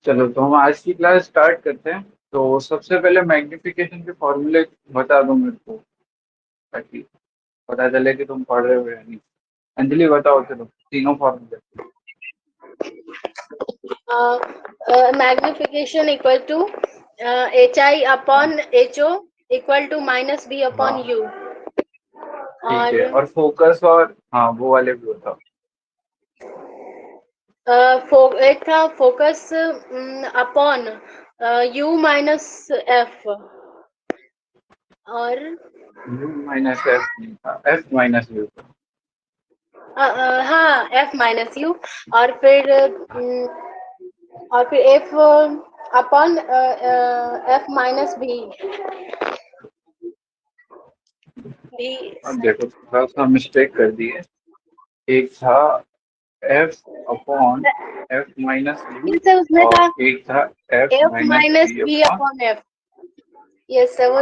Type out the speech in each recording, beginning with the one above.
चलो तो हम आज की क्लास स्टार्ट करते हैं। तो सबसे पहले मैग्निफिकेशन के फॉर्मूले बता दो मेरे को, ताकि पता चले कि तुम पढ़ रहे हो या नहीं। अंजलि बताओ, चलो तीनों फॉर्मूले। Magnification equal to HI upon HO equal to minus B upon हाँ U। ठीक है, और और फोकस और हाँ वो वाले भी बताओ। एक था focus upon U minus F। और यू माइनस एफ नहीं था, एफ माइनस यू था। हाँ F माइनस U। और फिर F upon F minus B भी। अब देखो थोड़ा सा मिस्टेक कर दी है। एक था F upon F minus U, से उसमें था और एक था F F minus minus B B upon. Upon F। ये सब वो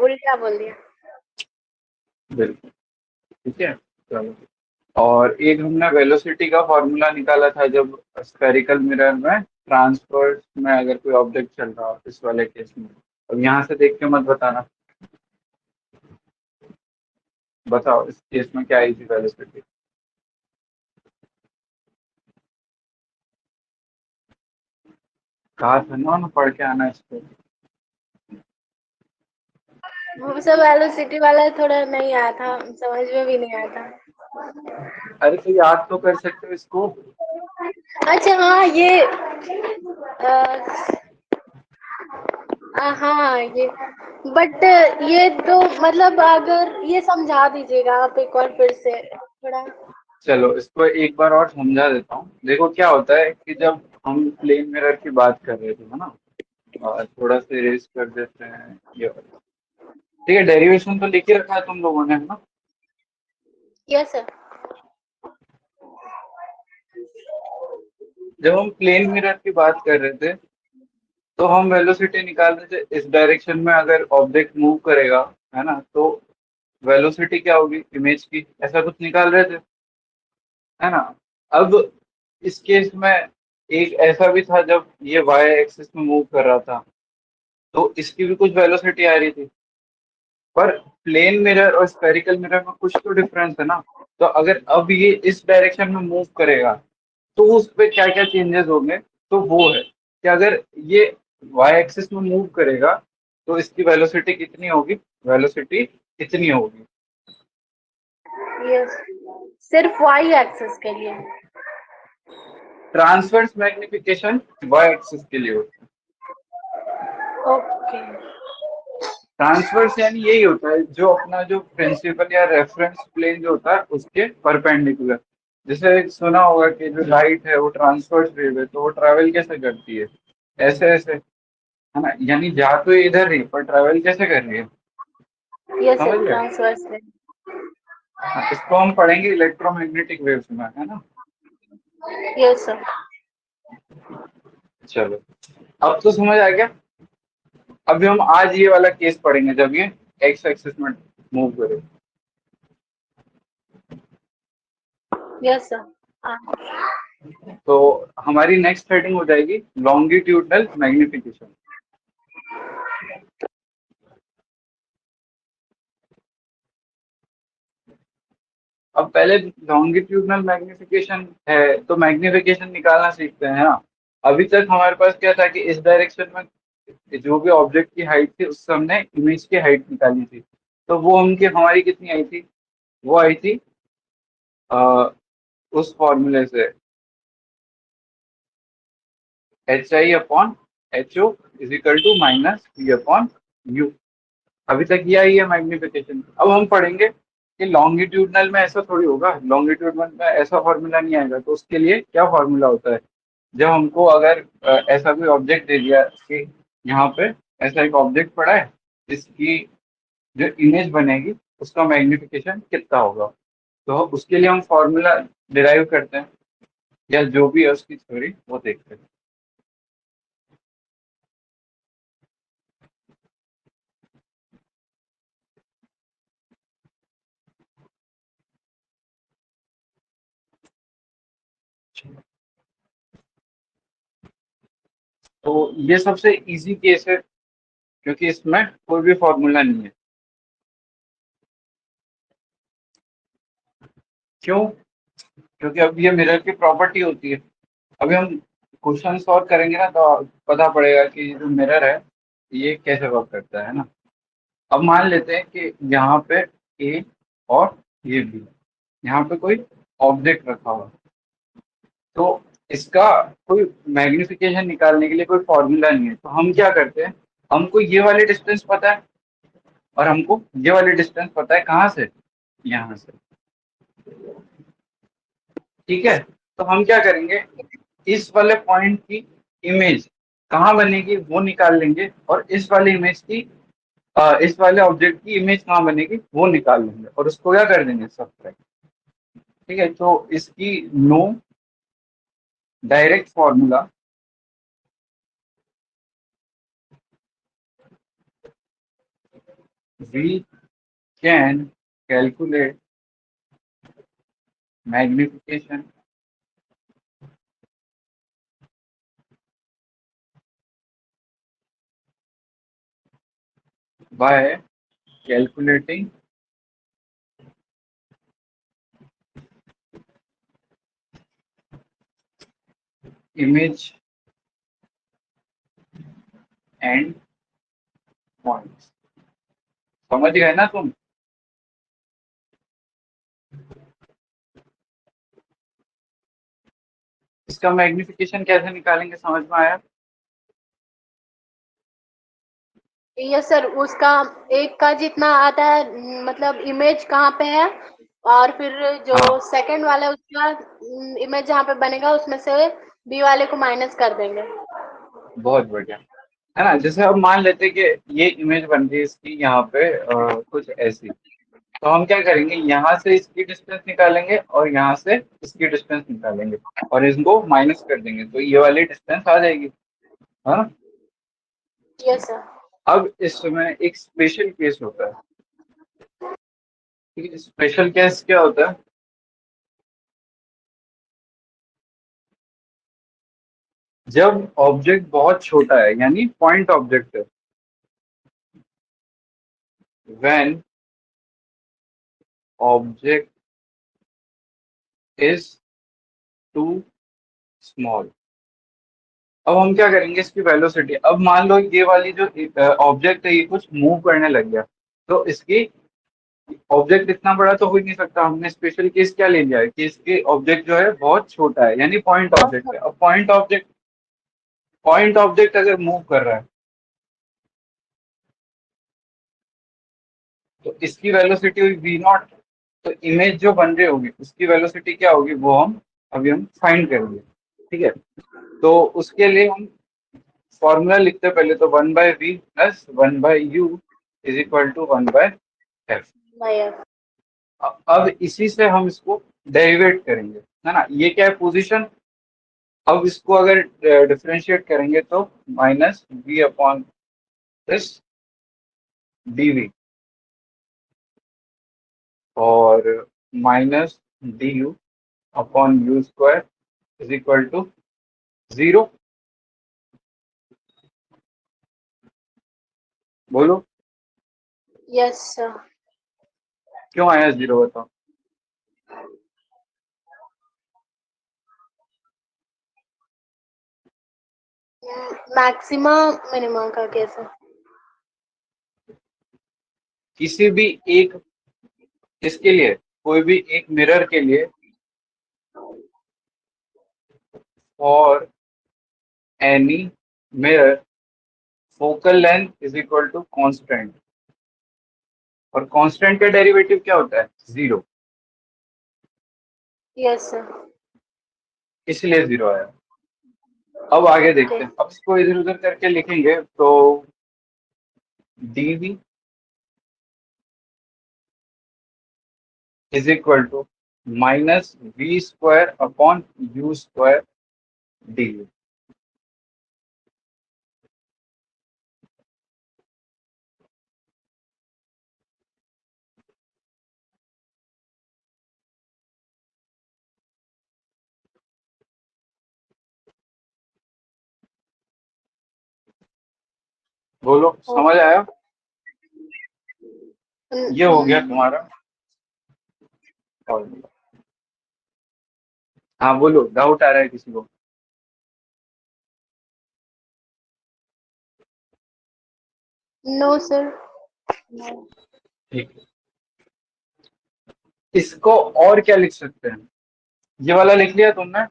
उल्टा बोल दिया। बिल्कुल ठीक है। चलो, और एक हमने वेलोसिटी का फॉर्मूला निकाला था जब स्फेरिकल मिरर में ट्रांसफर में अगर कोई ऑब्जेक्ट चल रहा हो, इस वाले केस में। अब यहाँ से देख के मत बताना, बताओ इस केस में क्या आई थी वेलोसिटी। कहा था ना पढ़ के आना इसको। वो सब वेलोसिटी वाला थोड़ा नहीं आया था, समझ में भी नहीं आया था। अरे तो याद तो कर सकते हो इसको। अच्छा हाँ ये हाँ ये बट ये तो मतलब अगर ये समझा दीजिएगा आप एक और फिर से थोड़ा। चलो इसको एक बार और समझा देता हूँ। देखो क्या होता है कि जब हम प्लेन मिरर की बात कर रहे थे, है ना, और थोड़ा सा इरेज कर देते हैं ये वाला। ठीक है, डेरिवेशन तो लिख ही रखा है तुम लोगों ने, है ना। Yes sir. जब हम प्लेन मिरर की बात कर रहे थे तो हम वेलोसिटी निकाल रहे थे, इस डायरेक्शन में अगर ऑब्जेक्ट मूव करेगा, है ना, तो वेलोसिटी क्या होगी इमेज की, ऐसा कुछ निकाल रहे थे, है ना। अब इस केस में एक ऐसा भी था जब ये वाई एक्सिस में मूव कर रहा था, तो इसकी भी कुछ वेलोसिटी आ रही थी। पर प्लेन मिरर और स्फेरिकल मिरर में कुछ तो डिफरेंस है ना। तो अगर अब ये इस डायरेक्शन में मूव करेगा तो उस पे क्या क्या चेंजेस होंगे। तो वो है कि अगर ये वाई एक्सिस में मूव करेगा तो इसकी वेलोसिटी कितनी होगी, वेलोसिटी कितनी होगी। यस, सिर्फ वाई एक्सिस के लिए। ट्रांसवर्स मैग्निफिकेशन वाई एक्सिस के लिए होता है। ओके। ट्रांसवर्स यानी यही होता है जो अपना जो प्रिंसिपल या रेफरेंस प्लेन जो होता है उसके परपेंडिकुलर। जैसे सुना होगा कि जो लाइट है वो ट्रांसवर्स वेव है, तो वो ट्रैवल कैसे करती है, ऐसे ऐसे, है ना, यानी जा तो ये इधर ही पर ट्रैवल कैसे कर रही है। यस समझ सर, गए। ट्रांसफर से। हाँ, इसको हम पढ़ेंगे इलेक्ट्रोमैग्नेटिक वेव्स में, है ना। Yes sir. चलो, अब तो समझ आ गया। अभी हम आज ये वाला केस पढ़ेंगे जब ये एक्स एक्सिस में मूव करे। Yes sir. तो हमारी नेक्स्ट हेडिंग हो जाएगी लॉन्गिट्यूडनल मैग्निफिकेशन। अब पहले लॉन्गिट्यूडनल मैग्निफिकेशन है तो मैग्निफिकेशन निकालना सीखते हैं ना। अभी तक हमारे पास क्या था कि इस डायरेक्शन में जो भी ऑब्जेक्ट की हाइट थी उससे हमने इमेज की हाइट निकाली थी। तो वो हमारी कितनी आई थी, वो आई थी उस फॉर्मूले से H I upon H O is equal to minus B upon U. अभी तक ये आई है मैग्निफिकेशन। अब हम पढ़ेंगे कि लॉन्गिट्यूडनल में ऐसा थोड़ी होगा, लॉन्गिट्यूडनल में ऐसा फॉर्मूला नहीं आएगा। तो उसके लिए क्या फॉर्मूला होता है, जब हमको अगर ऐसा कोई ऑब्जेक्ट दे दिया कि यहाँ पे ऐसा एक ऑब्जेक्ट पड़ा है, इसकी जो इमेज बनेगी उसका मैग्निफिकेशन कितना होगा, तो उसके लिए हम फॉर्मूला डिराइव करते हैं, या जो भी है उसकी थ्योरी वो देखते हैं। तो ये सबसे इजी केस है क्योंकि इसमें कोई भी फॉर्मूला नहीं है। क्यों? क्योंकि अब ये मिरर की प्रॉपर्टी होती है। अभी हम क्वेश्चन सॉल्व करेंगे ना तो पता पड़ेगा कि ये जो मिरर है ये कैसे वर्क करता है ना। अब मान लेते हैं कि यहाँ पे ए और ये बी, यहाँ पे कोई ऑब्जेक्ट रखा हुआ, तो इसका कोई मैग्निफिकेशन निकालने के लिए कोई फॉर्मूला नहीं है। तो हम क्या करते हैं, हमको ये वाली डिस्टेंस पता है और हमको ये वाली डिस्टेंस पता है कहाँ से, यहाँ से। ठीक है, तो हम क्या करेंगे, इस वाले पॉइंट की इमेज कहाँ बनेगी वो निकाल लेंगे और इस वाले इमेज की इस वाले ऑब्जेक्ट की इमेज कहाँ बनेगी वो निकाल लेंगे और उसको क्या कर देंगे, सब्ट्रैक्ट। ठीक है, तो इसकी no direct formula we can calculate magnification by calculating image and points। समझ गए ना तुम? इसका मैग्निफिकेशन कैसे निकालेंगे, समझ में आया? यस सर, उसका एक का जितना आता है, मतलब इमेज कहाँ पे है, और फिर जो हाँ, सेकंड वाला है उसका इमेज जहाँ पे बनेगा उसमें से बी वाले को माइनस कर देंगे। बहुत बढ़िया। है ना, जैसे अब मान लेते हैं कि ये इमेज बन रही है इसकी यहाँ पे कुछ ऐसी, तो हम क्या करेंगे, यहाँ से इसकी डिस्टेंस निकालेंगे और यहाँ से इसकी डिस्टेंस निकालेंगे और इसको माइनस कर देंगे तो ये वाली डिस्टेंस आ जाएगी। है ना? Yes sir. अब इसमें एक स्पेशल केस होता है। ठीक है, स्पेशल केस क्या होता है, जब ऑब्जेक्ट बहुत छोटा है यानी पॉइंट ऑब्जेक्ट है, when object is too small. अब हम क्या करेंगे, इसकी वेलोसिटी, अब मान लो ये वाली जो ऑब्जेक्ट है ये कुछ मूव करने लग गया, तो इसकी ऑब्जेक्ट इतना बड़ा तो हो ही नहीं सकता। हमने स्पेशल केस क्या ले लिया है कि इसके ऑब्जेक्ट जो है बहुत छोटा है यानी पॉइंट बहुत ऑब्जेक्ट है। छोटा। अब पॉइंट ऑब्जेक्ट अगर मूव कर रहा है तो इसकी वेलोसिटी हुई वी नॉट। तो इमेज जो बन रही होगी उसकी वेलोसिटी क्या होगी वो हम अभी हम फाइंड करेंगे। ठीक है, तो उसके लिए हम फॉर्मूला लिखते हैं पहले, तो 1/v plus 1/u is equal to 1/f। Yes. अब इसी से हम इसको डेरिवेट करेंगे, है ना। ये क्या है, पोजीशन। अब इसको अगर डिफरेंशिएट करेंगे तो minus v upon this dv और minus du upon u square is equal to 0। बोलो यस सर। क्यों आया 0, बताओ। मैक्सिमम मिनिमम का कैसे? किसी भी एक, इसके लिए, कोई भी एक मिरर के लिए, और any mirror focal length is equal to constant, और कांस्टेंट का डेरिवेटिव क्या होता है, 0, यस सर। इसलिए 0 आया। अब आगे ओके। देखते हैं, अब इसको इधर उधर करके लिखेंगे तो dv is equal to minus v square upon u square dv। बोलो, समझ आया? ये हो गया तुम्हारा फॉर्मूला। हाँ बोलो, डाउट आ रहा है किसी को? No sir. ठीक है। इसको और क्या लिख सकते हैं? ये वाला लिख लिया तुमने?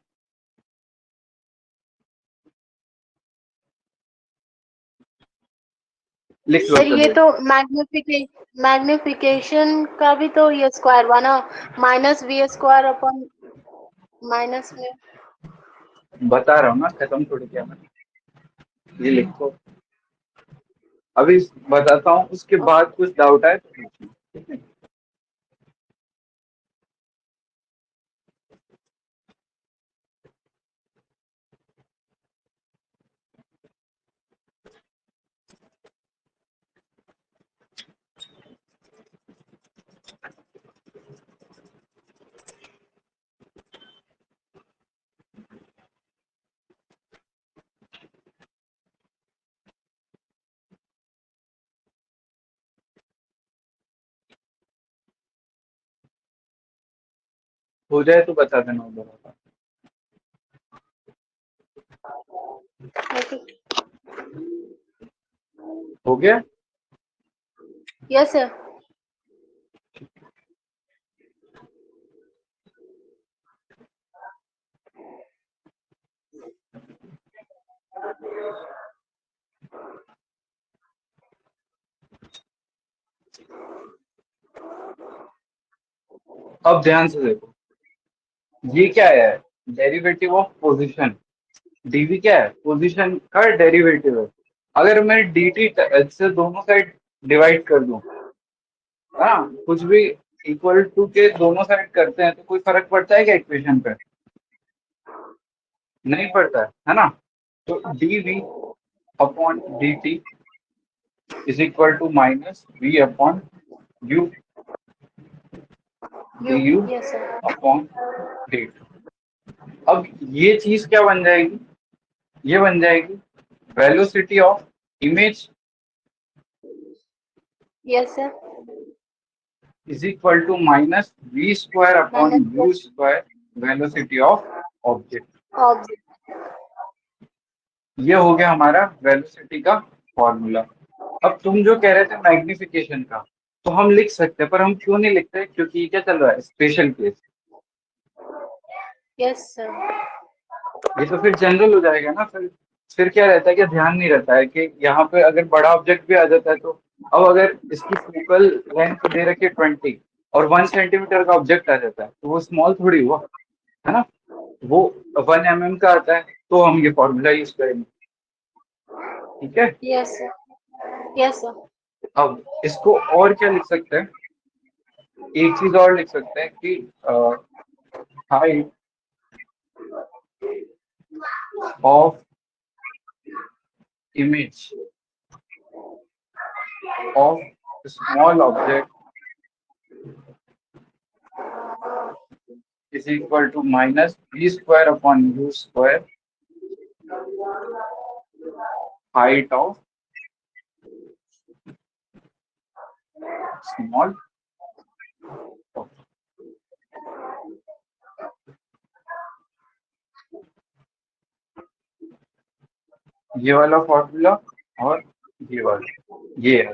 लिख लो सर ये चलो। तो मैग्निफिकेशन का भी तो ये स्क्वायर हुआ ना, minus V square upon minus में। बता रहा हूँ ना, खत्म थोड़ी किया मैंने। ये लिखो, अभी बताता हूँ, उसके बाद कुछ डाउट आए तो पूछना, ठीक है? हो जाए तो बता देना उधर। हो गया? Yes sir. अब ध्यान से देखो, ये क्या है? Derivative of position. डीवी क्या है? पोजीशन का डेरिवेटिव है। अगर मैं dt से दोनों साइड डिवाइड कर दूं, हाँ, कुछ भी इक्वल टू के दोनों साइड करते हैं तो कोई फर्क पड़ता है क्या इक्वेशन पे? नहीं पड़ता है ना? तो dv अपॉन dt is equal to minus v upon u U. du yes sir. Upon dt। अब ये चीज क्या बन जाएगी? ये बन जाएगी velocity of image yes sir. Is equal to minus V square upon U minus square velocity of object. Object. ये हो गया हमारा वेलोसिटी का फॉर्मूला। अब तुम जो कह रहे थे मैग्निफिकेशन का, तो हम लिख सकते हैं, पर हम क्यों नहीं लिखते? क्योंकि ये क्या चल रहा है, स्पेशल केस। Yes sir. ये तो फिर जनरल हो जाएगा ना। फिर क्या रहता है, क्या ध्यान नहीं रहता है कि यहाँ पे अगर बड़ा ऑब्जेक्ट भी आ जाता है तो, अब अगर इसकी फोकल लेंथ दे रखी है 20 और 1 सेंटीमीटर का ऑब्जेक्ट आ जाता है तो वो स्मॉल थोड़ी हुआ, है ना? वो 1 mm का आता है तो हम ये फॉर्मूला यूज करेंगे, ठीक है? Yes sir. Yes sir. अब इसको और क्या लिख सकते हैं? एक चीज और लिख सकते हैं कि height of image of small object is equal to minus V square upon U square height of small. ये वाला फॉर्मूला और ये वाला, ये है।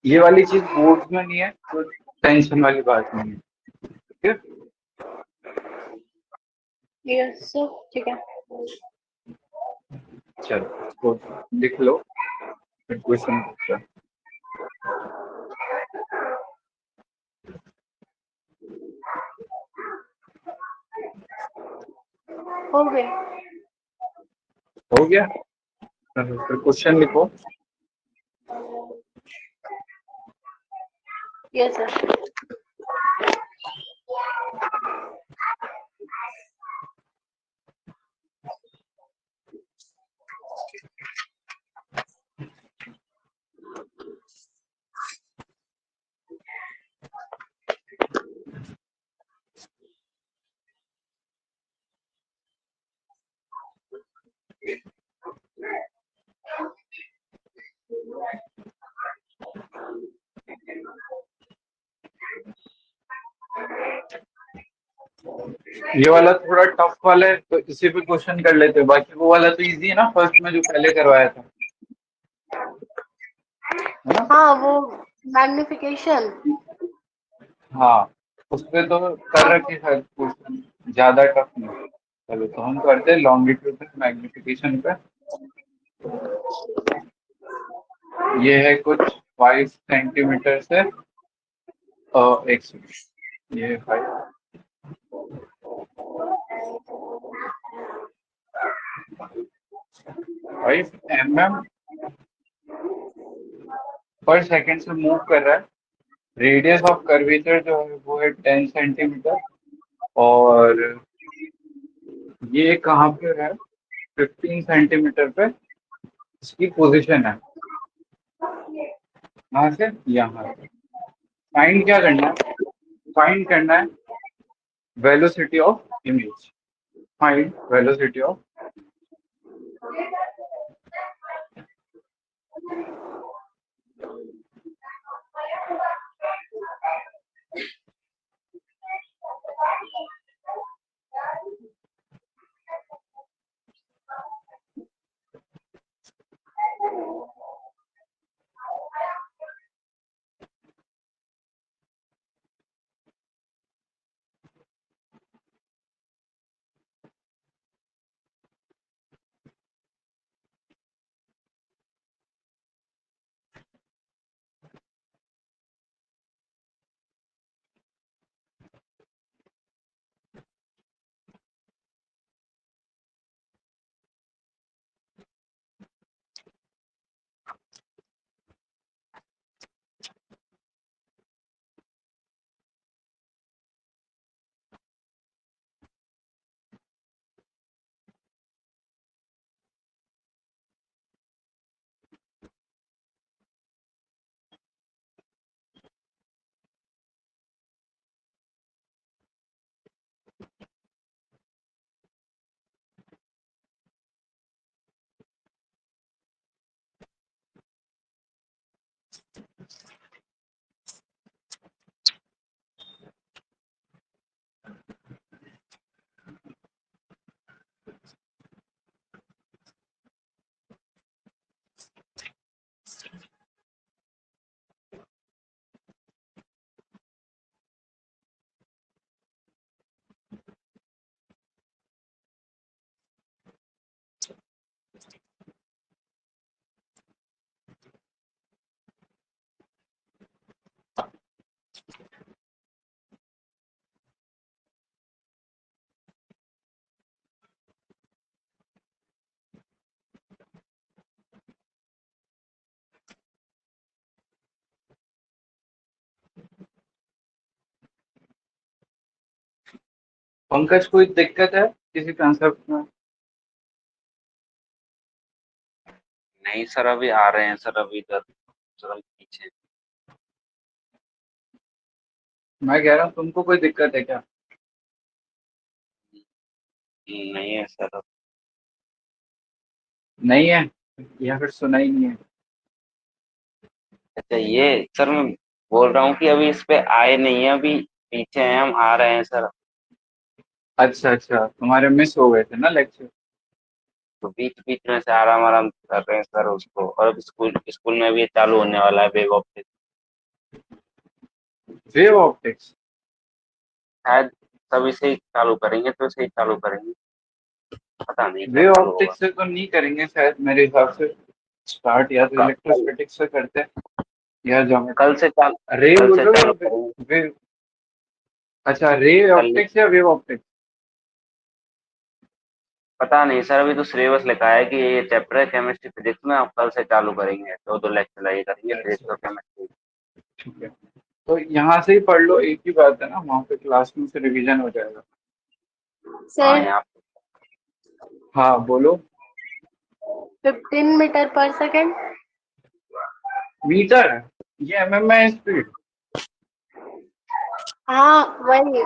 ये वाली चीज बोर्ड में नहीं है तो टेंशन वाली बात नहीं है, ठीक है? Yes sir. ठीक है। चलो इसको लिख लो, फिर क्वेश्चन पूछता है। हो गए। हो गया? फिर क्वेश्चन लिखो। Yes sir. ये वाला थोड़ा टफ वाला है तो इसी पे क्वेश्चन कर लेते हैं, बाकी वो वाला तो इजी है ना, फर्स्ट में जो पहले करवाया था, है ना। हाँ वो मैग्निफिकेशन। हाँ, उस पे तो कर रखे शायद क्वेश्चन, ज्यादा टफ नहीं। चलो तो हम करते हैं लॉन्गिट्यूड मैग्निफिकेशन पे। ये है कुछ 5 सेंटीमीटर से, एक सेकंड, ये 5 mm पर सेकंड से मूव कर रहा है। रेडियस ऑफ कर्वेचर जो है वो है 10 सेंटीमीटर, और ये कहाँ पे है, 15 सेंटीमीटर पे इसकी पोजीशन है। कहाँ से, यहाँ से। फाइंड क्या करना है, फाइंड करना है velocity of image, find velocity of. Pankaj कोई दिक्कत है किसी कंसेप्ट में? नहीं सर, अभी आ रहे हैं सर, अभी इधर सर हम पीछे। मैं कह रहा हूँ तुमको कोई दिक्कत है क्या? नहीं है सर। नहीं है, या फिर सुना ही नहीं है? अच्छा ये सर, मैं बोल रहा हूँ कि अभी इस पे आए नहीं है, अभी पीछे हैं, हम आ रहे हैं सर। अच्छा अच्छा, तुम्हारे मिस हो गए थे ना लेक्चर। तो बीच बीच में से आराम आराम कर रहे हैं सर उसको, और अब स्कूल स्कूल में भी ये चालू होने वाला है वेब ऑप्टिक्स। Wave optics? शायद सब इसे ही चालू करेंगे, तो इसे ही चालू करेंगे, पता नहीं क्या वेव चालू होगा। ऑप्टिक्स से तो नहीं करेंगे शायद मेरे हिसाब से स्टार्ट, या तो कल इलेक्ट्रोस्टैटिक्स से करते हैं या कल ज्योमेट्री। से चालू रे कल बोल से रहे चालू हो या करेंगे। वेव? अच्छा, रे कल ऑप्टिक्स या वेव ऑप्टिक्स? पता नहीं सर, अभी तो सिलेबस लिखा है कि ये चैप्टर है केमिस्ट्री फिजिक्स में, आप कल से चालू करेंगे, दो लेक्चर लगे करेंगे फिजिक्स अच्छा और केमिस्ट्री। ठीक है, तो यहाँ से ही पढ़ लो, एक ही बात है ना, वहाँ पे क्लास में से रिवीजन हो जाएगा। हाँ सर यहाँ। हाँ बोलो। 15 मीटर पर सेकंड। मीटर है, ये एमएम में है स्पीड। हाँ वही।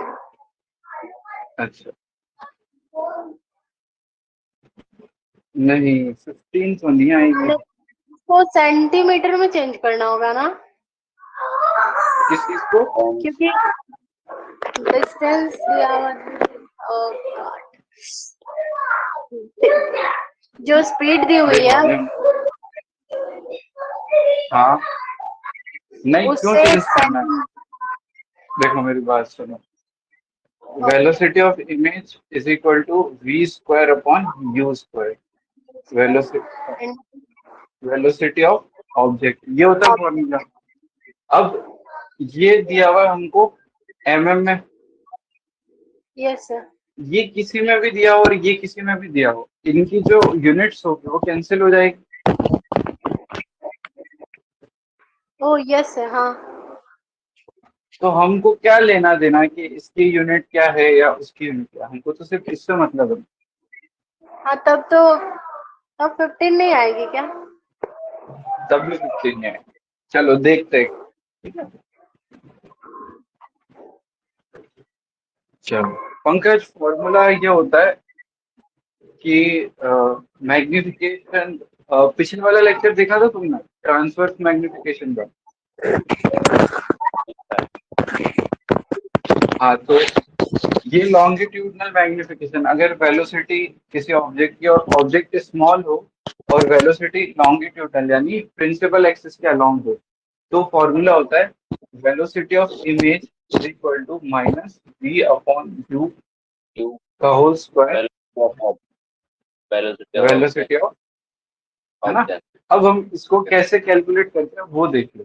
अच्छा, नहीं 15 तो नहीं आएगी। उसको सेंटीमीटर में चेंज करना होगा ना, किस चीज को? क्योंकि डिस्टेंस दिया हुआ है। Oh God. जो स्पीड दी हुई है हाँ नहीं, क्यों उससे चेंज करना है? देखो मेरी बात सुनो, velocity of image is equal to v square upon u square, velocity of object, ये होता है फॉर्मूला। अब ये दिया हुआ है हमको mm में, यस सर। ये किसी में भी दिया हो और ये किसी में भी दिया हो, इनकी जो यूनिट्स होगी वो कैंसिल हो जाएगी। ओ यस सर। हाँ तो हमको क्या लेना देना कि इसकी यूनिट क्या है या उसकी यूनिट क्या है, हमको तो सिर्फ इससे मतलब है। हाँ तब 15 नहीं आएगी क्या? तब भी 15 है। चलो देखते हैं, ठीक है। चलो पंकज, फॉर्मूला ये होता है कि मैग्निफिकेशन, पिछले वाला लेक्चर देखा था तुमने, ट्रांसवर्स मैग्निफिकेशन का? हाँ, तो ये लॉन्गिट्यूडनल मैग्निफिकेशन, अगर वेलोसिटी किसी ऑब्जेक्ट की और ऑब्जेक्ट स्मॉल हो और वेलोसिटी लॉन्गिट्यूडनल यानी प्रिंसिपल एक्सिस के अलोंग हो, तो फॉर्मूला होता है velocity of image is equal to minus v upon u का होल स्क्वायर, वेलोसिटी ऑफ, है ना। अब हम इसको कैसे कैलकुलेट करते हैं वो देख लो।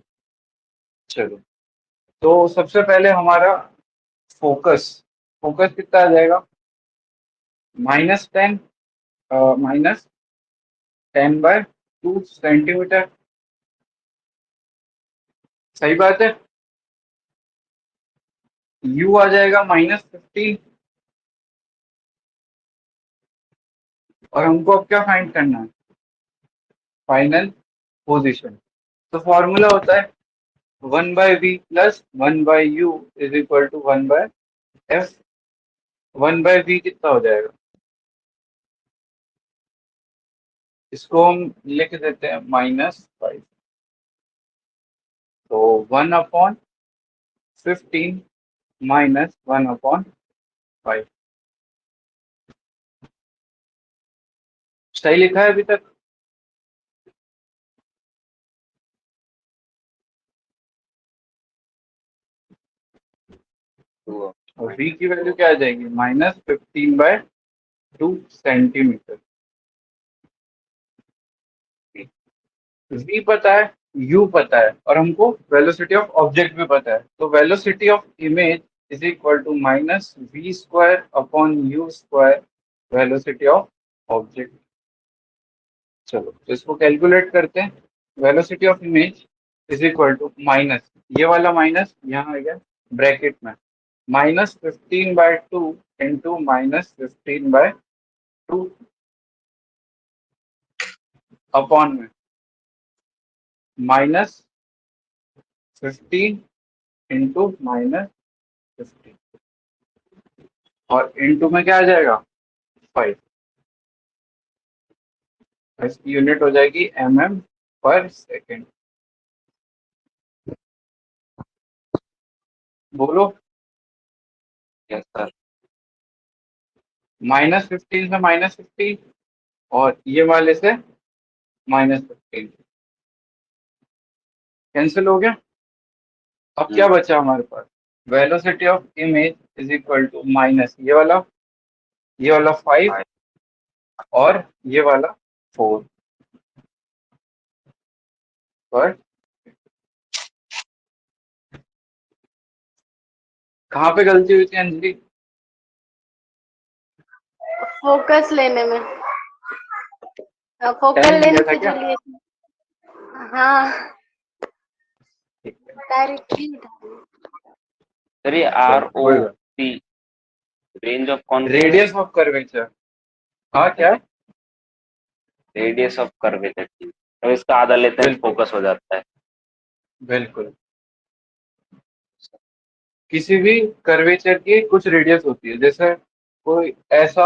चलो, तो सबसे पहले हमारा फोकस, फोकस कितना आ जाएगा? -10, -10/2 सेंटीमीटर, सही बात है। u आ जाएगा -15, और हमको अब क्या फाइंड करना है? Final position. तो फॉर्मूला होता है 1/v plus 1/u is equal to 1/f। 1/v कितना हो जाएगा? इसको हम लिख देते हैं -5, तो 1/15 माइनस 1/5। सही लिखा है अभी तक? और v की वैल्यू क्या आ जाएगी? -15/2 सेंटीमीटर। v पता है, u पता है, और हमको वेलोसिटी ऑफ ऑब्जेक्ट भी पता है, तो velocity of image is equal to minus v square upon u square, velocity of object. चलो तो इसको कैलकुलेट करते हैं। Velocity of image is equal to minus, ये वाला माइनस यहाँ आ गया ब्रैकेट में, -15/2 इंटू -15/2 अपॉन में -15 इंटू -15, और इंटू में क्या आ जाएगा? 5। इसकी यूनिट हो जाएगी mm/सेकेंड। बोलो। Yes sir. -15 से -15 और ये वाले से -15 कैंसिल हो गया। अब क्या बचा हमारे पास? Velocity of image is equal to minus ये वाला 5 और ये वाला 4 पर। कहाँ पे गलती हुई थी अंजलि? फोकस लेने में, फोकल 10 लिया लेंथ था जो क्या? लिए थे। हाँ ठीक है, डायरेक्टली। सर ये चलो, कोई बात। ROC रेंज ऑफ कौन, रेडियस ऑफ कर्वेचर। हाँ क्या? रेडियस ऑफ कर्वेचर, तो इसका आधा लेते हैं, बिल्कुल फोकस हो जाता है। बिल्कुल, किसी भी कर्वेचर की कुछ रेडियस होती है, जैसे कोई ऐसा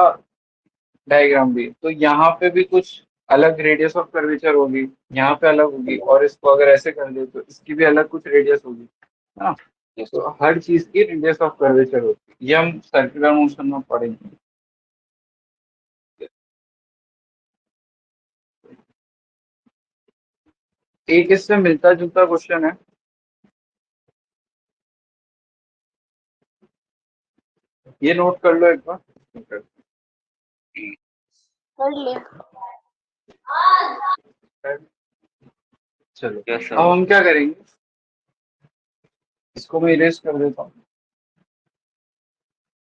डायग्राम भी, तो यहाँ पे भी कुछ अलग रेडियस ऑफ कर्वेचर होगी, यहाँ पे अलग होगी, और इसको अगर ऐसे कर दे तो इसकी भी अलग कुछ रेडियस होगी, है ना। Yes, तो हर चीज की रेडियस ऑफ कर्वेचर होती है, ये हम सर्कुलर मोशन में पढ़ेंगे। एक इससे मिलता जुलता क्वेश्चन है, ये नोट कर लो एक बार। कर ले। चलो yes sir. अब हम क्या करेंगे, इसको मैं इरेज कर देता हूँ।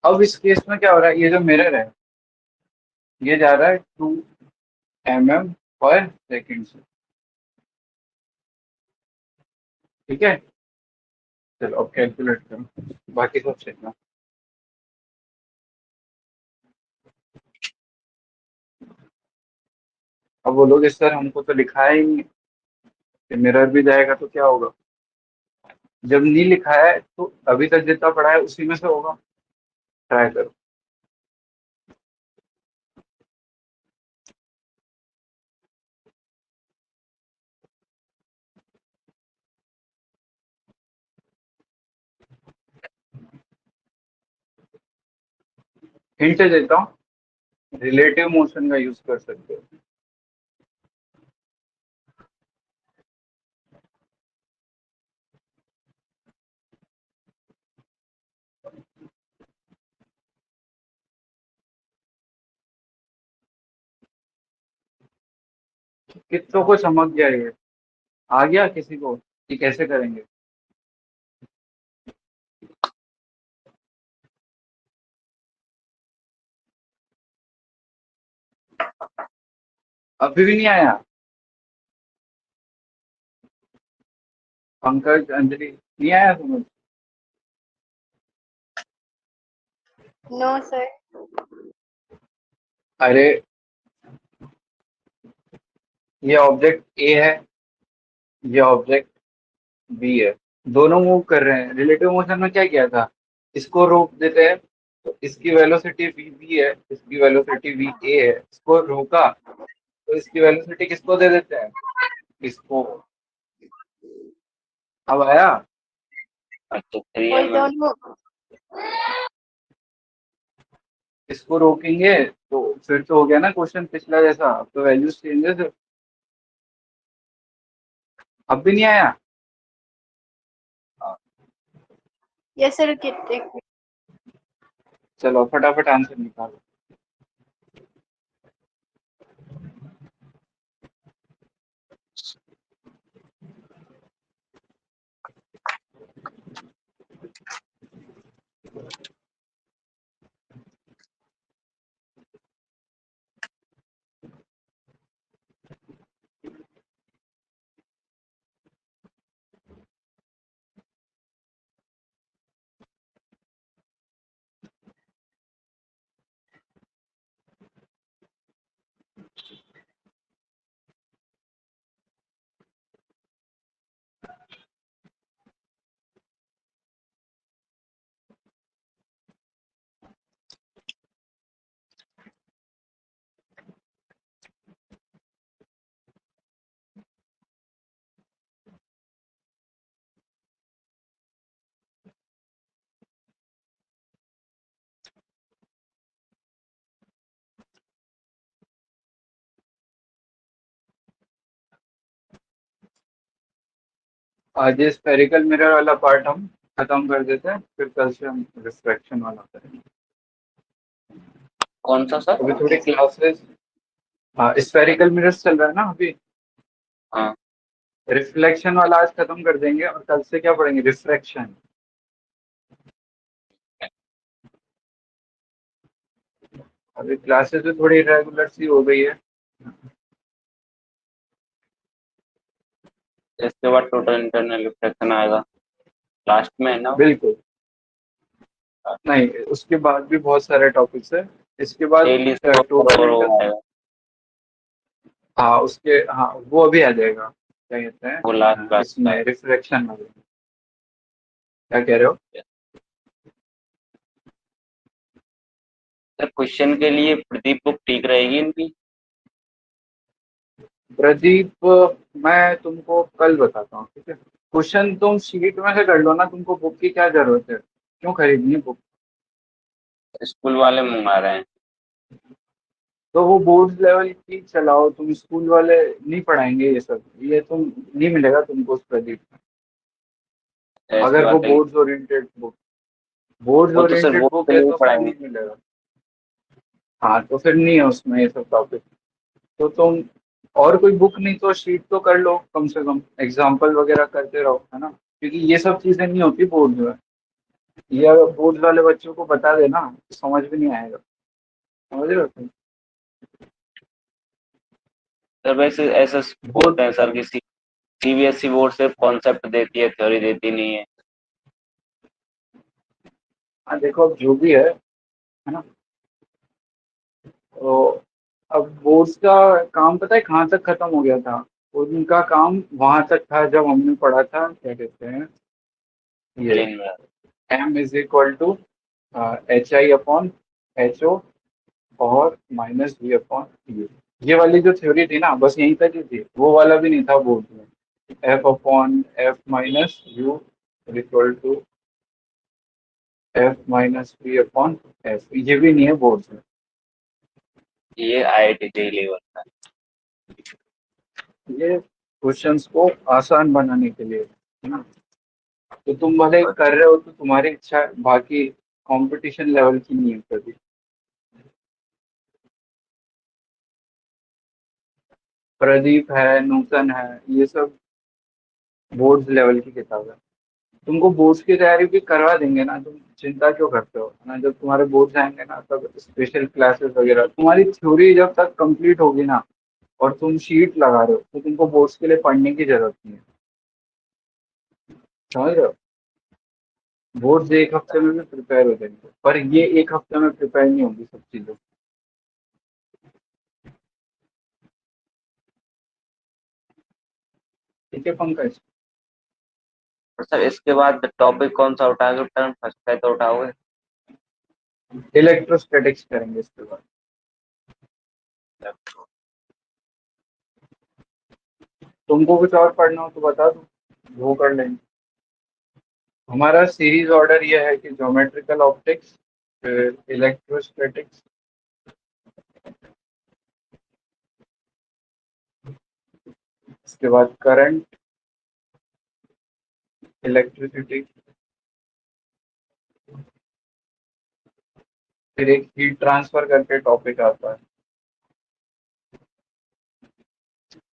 अब इस केस में क्या हो रहा है, ये जो मिरर है ये जा रहा है 2 mm पर सेकेंड से, ठीक है। चलो अब कैलकुलेट करो, बाकी सब चेक। अब बोलोगे सर हमको तो लिखाया ही नहीं कि मिरर भी जाएगा तो क्या होगा। जब नहीं लिखा है तो अभी तक जितना पढ़ा है उसी में से होगा, ट्राई करो। हिंट देता हूँ, रिलेटिव मोशन का यूज कर सकते हो। कितनों को समझ गया ये, आ गया किसी को कि कैसे करेंगे। अभी भी नहीं आया, पंकज अंजलि नहीं आया समझ। No sir. अरे ये ऑब्जेक्ट ए है, ये ऑब्जेक्ट बी है, दोनों मूव कर रहे हैं। रिलेटिव मोशन में क्या किया था, इसको रोक देते हैं तो इसकी वेलोसिटी वी बी है, इसकी वेलोसिटी वी ए है। इसको रोका तो इसकी वेलोसिटी किसको दे देते हैं, इसको। अब आया। अच्छा 3 कोई mm. दोनों। इसको रोकेंगे तो फिर तो हो गया ना क्वेश्चन पिछला जैसा, अब तो वैल्यूज चेंजेस। अब भी नहीं आया। Yes sir. कितने? चलो फटाफट आंसर निकालो। आज ये स्फेरिकल मिरर वाला पार्ट हम खत्म कर देते हैं, फिर कल से हम रिफ्रैक्शन वाला करेंगे। कौन सा सर? अभी थोड़ी क्लासेस, हाँ स्फेरिकल मिरर्स चल रहा है ना अभी। हाँ रिफ्लेक्शन वाला आज खत्म कर देंगे और कल से क्या पढ़ेंगे, रिफ्रैक्शन। अभी क्लासेस भी थोड़ी इरेगुलर सी हो गई है। इसके बाद टोटल इंटरनल रिफ्लेक्शन आएगा लास्ट में है ना? बिल्कुल, नहीं उसके बाद भी बहुत सारे टॉपिक्स है। इसके बाद डेली टोटल और वो इंटरनल, आएगा, हाँ उसके, हाँ वो अभी आ जाएगा। क्या कहते हैं वो लास्ट क्लास का इसमें रिफ्लेक्शन वाले, क्या कह रहे हो। है। सर क्वेश्चन के लिए प्रदीप बुक ठीक रहेगी इनकी? प्रदीप मैं तुमको कल बताता हूँ, ठीक है। क्वेश्चन तुम शीट में से कर लो ना, तुमको बुक की क्या जरूरत है, क्यों खरीदनी है बुक? स्कूल वाले मंगा रहे हैं। तो वो बोर्ड लेवल की चलाओ, तुम स्कूल वाले नहीं पढ़ाएंगे ये सब, ये तुम नहीं मिलेगा तुमको उस प्रदीप में। ऐसी अगर वो बात है। बोर्ड्स ओरिएंटेड बुक, बोर्ड्स वो तो सिर्फ ओरिएंटेड वो बुक के है लिए तो फिर पढ़ाएंगे। नहीं मिलेगा। हाँ तो फिर नहीं है उसमें ये सब टॉपिक। तो तुम और कोई बुक नहीं तो शीट तो कर लो, कम से कम एग्जाम्पल वगैरह करते रहो, है ना, क्योंकि ये सब चीजें नहीं होती बोर्ड में। ये अगर बोर्ड वाले बच्चों को बता देना तो समझ भी नहीं आएगा, समझ रहे हो तुम? सर वैसे ऐसा बोर्ड, बोलते हैं सर कि सीबीएसई बोर्ड सिर्फ कॉन्सेप्ट देती है, थ्योरी देती नहीं है। हाँ देखो अब जो भी है ना, तो अब बोर्ड्स का काम पता है कहाँ तक खत्म हो गया था? उनका काम वहां तक था जब हमने पढ़ा था, क्या कहते हैं, ये प्लेन में। M is equal to HI upon HO और माइनस V अपॉन U। ये वाली जो थ्योरी थी ना, बस यहीं तक ही थी, वो वाला भी नहीं था बोर्ड में। F upon F minus U equal to F minus V upon F, ये भी नहीं है बोर्ड में। ये आईआईटी जेई लेवल का ये क्वेश्चंस को आसान बनाने के लिए, है ना। तो तुम भले है। कर रहे हो तो तुम्हारी इच्छा है, बाकी कंपटीशन लेवल की नहीं है कभी। प्रदीप है, नूतन है, ये सब बोर्ड लेवल की किताब है। तुमको बोर्ड्स की तैयारी भी करवा देंगे ना, तुम चिंता क्यों करते हो, है ना। जब तुम्हारे बोर्ड्स आएंगे ना तब स्पेशल क्लासेस वगैरह, तुम्हारी थ्योरी जब तक कंप्लीट होगी ना और तुम शीट लगा रहे हो तो तुमको बोर्ड्स के लिए पढ़ने की जरूरत नहीं है, समझ रहे हो। बोर्ड्स एक हफ्ते में भी प्रिपेयर हो जाएंगे, पर ये एक हफ्ते में प्रिपेयर नहीं होगी सब चीजें। ठीक है पंकज। और सर इसके बाद टॉपिक कौन सा उठाओगे, टर्म फर्स्ट है तो उठाओगे? इलेक्ट्रोस्टैटिक्स करेंगे इसके बाद। तुमको कुछ और पढ़ना हो तो बता दो, वो कर लेंगे। हमारा सीरीज ऑर्डर ये है कि ज्योमेट्रिकल ऑप्टिक्स, फिर इलेक्ट्रोस्टैटिक्स, इसके बाद करंट, इलेक्ट्रिसिटी, फिर एक हीट ट्रांसफर करके टॉपिक आता है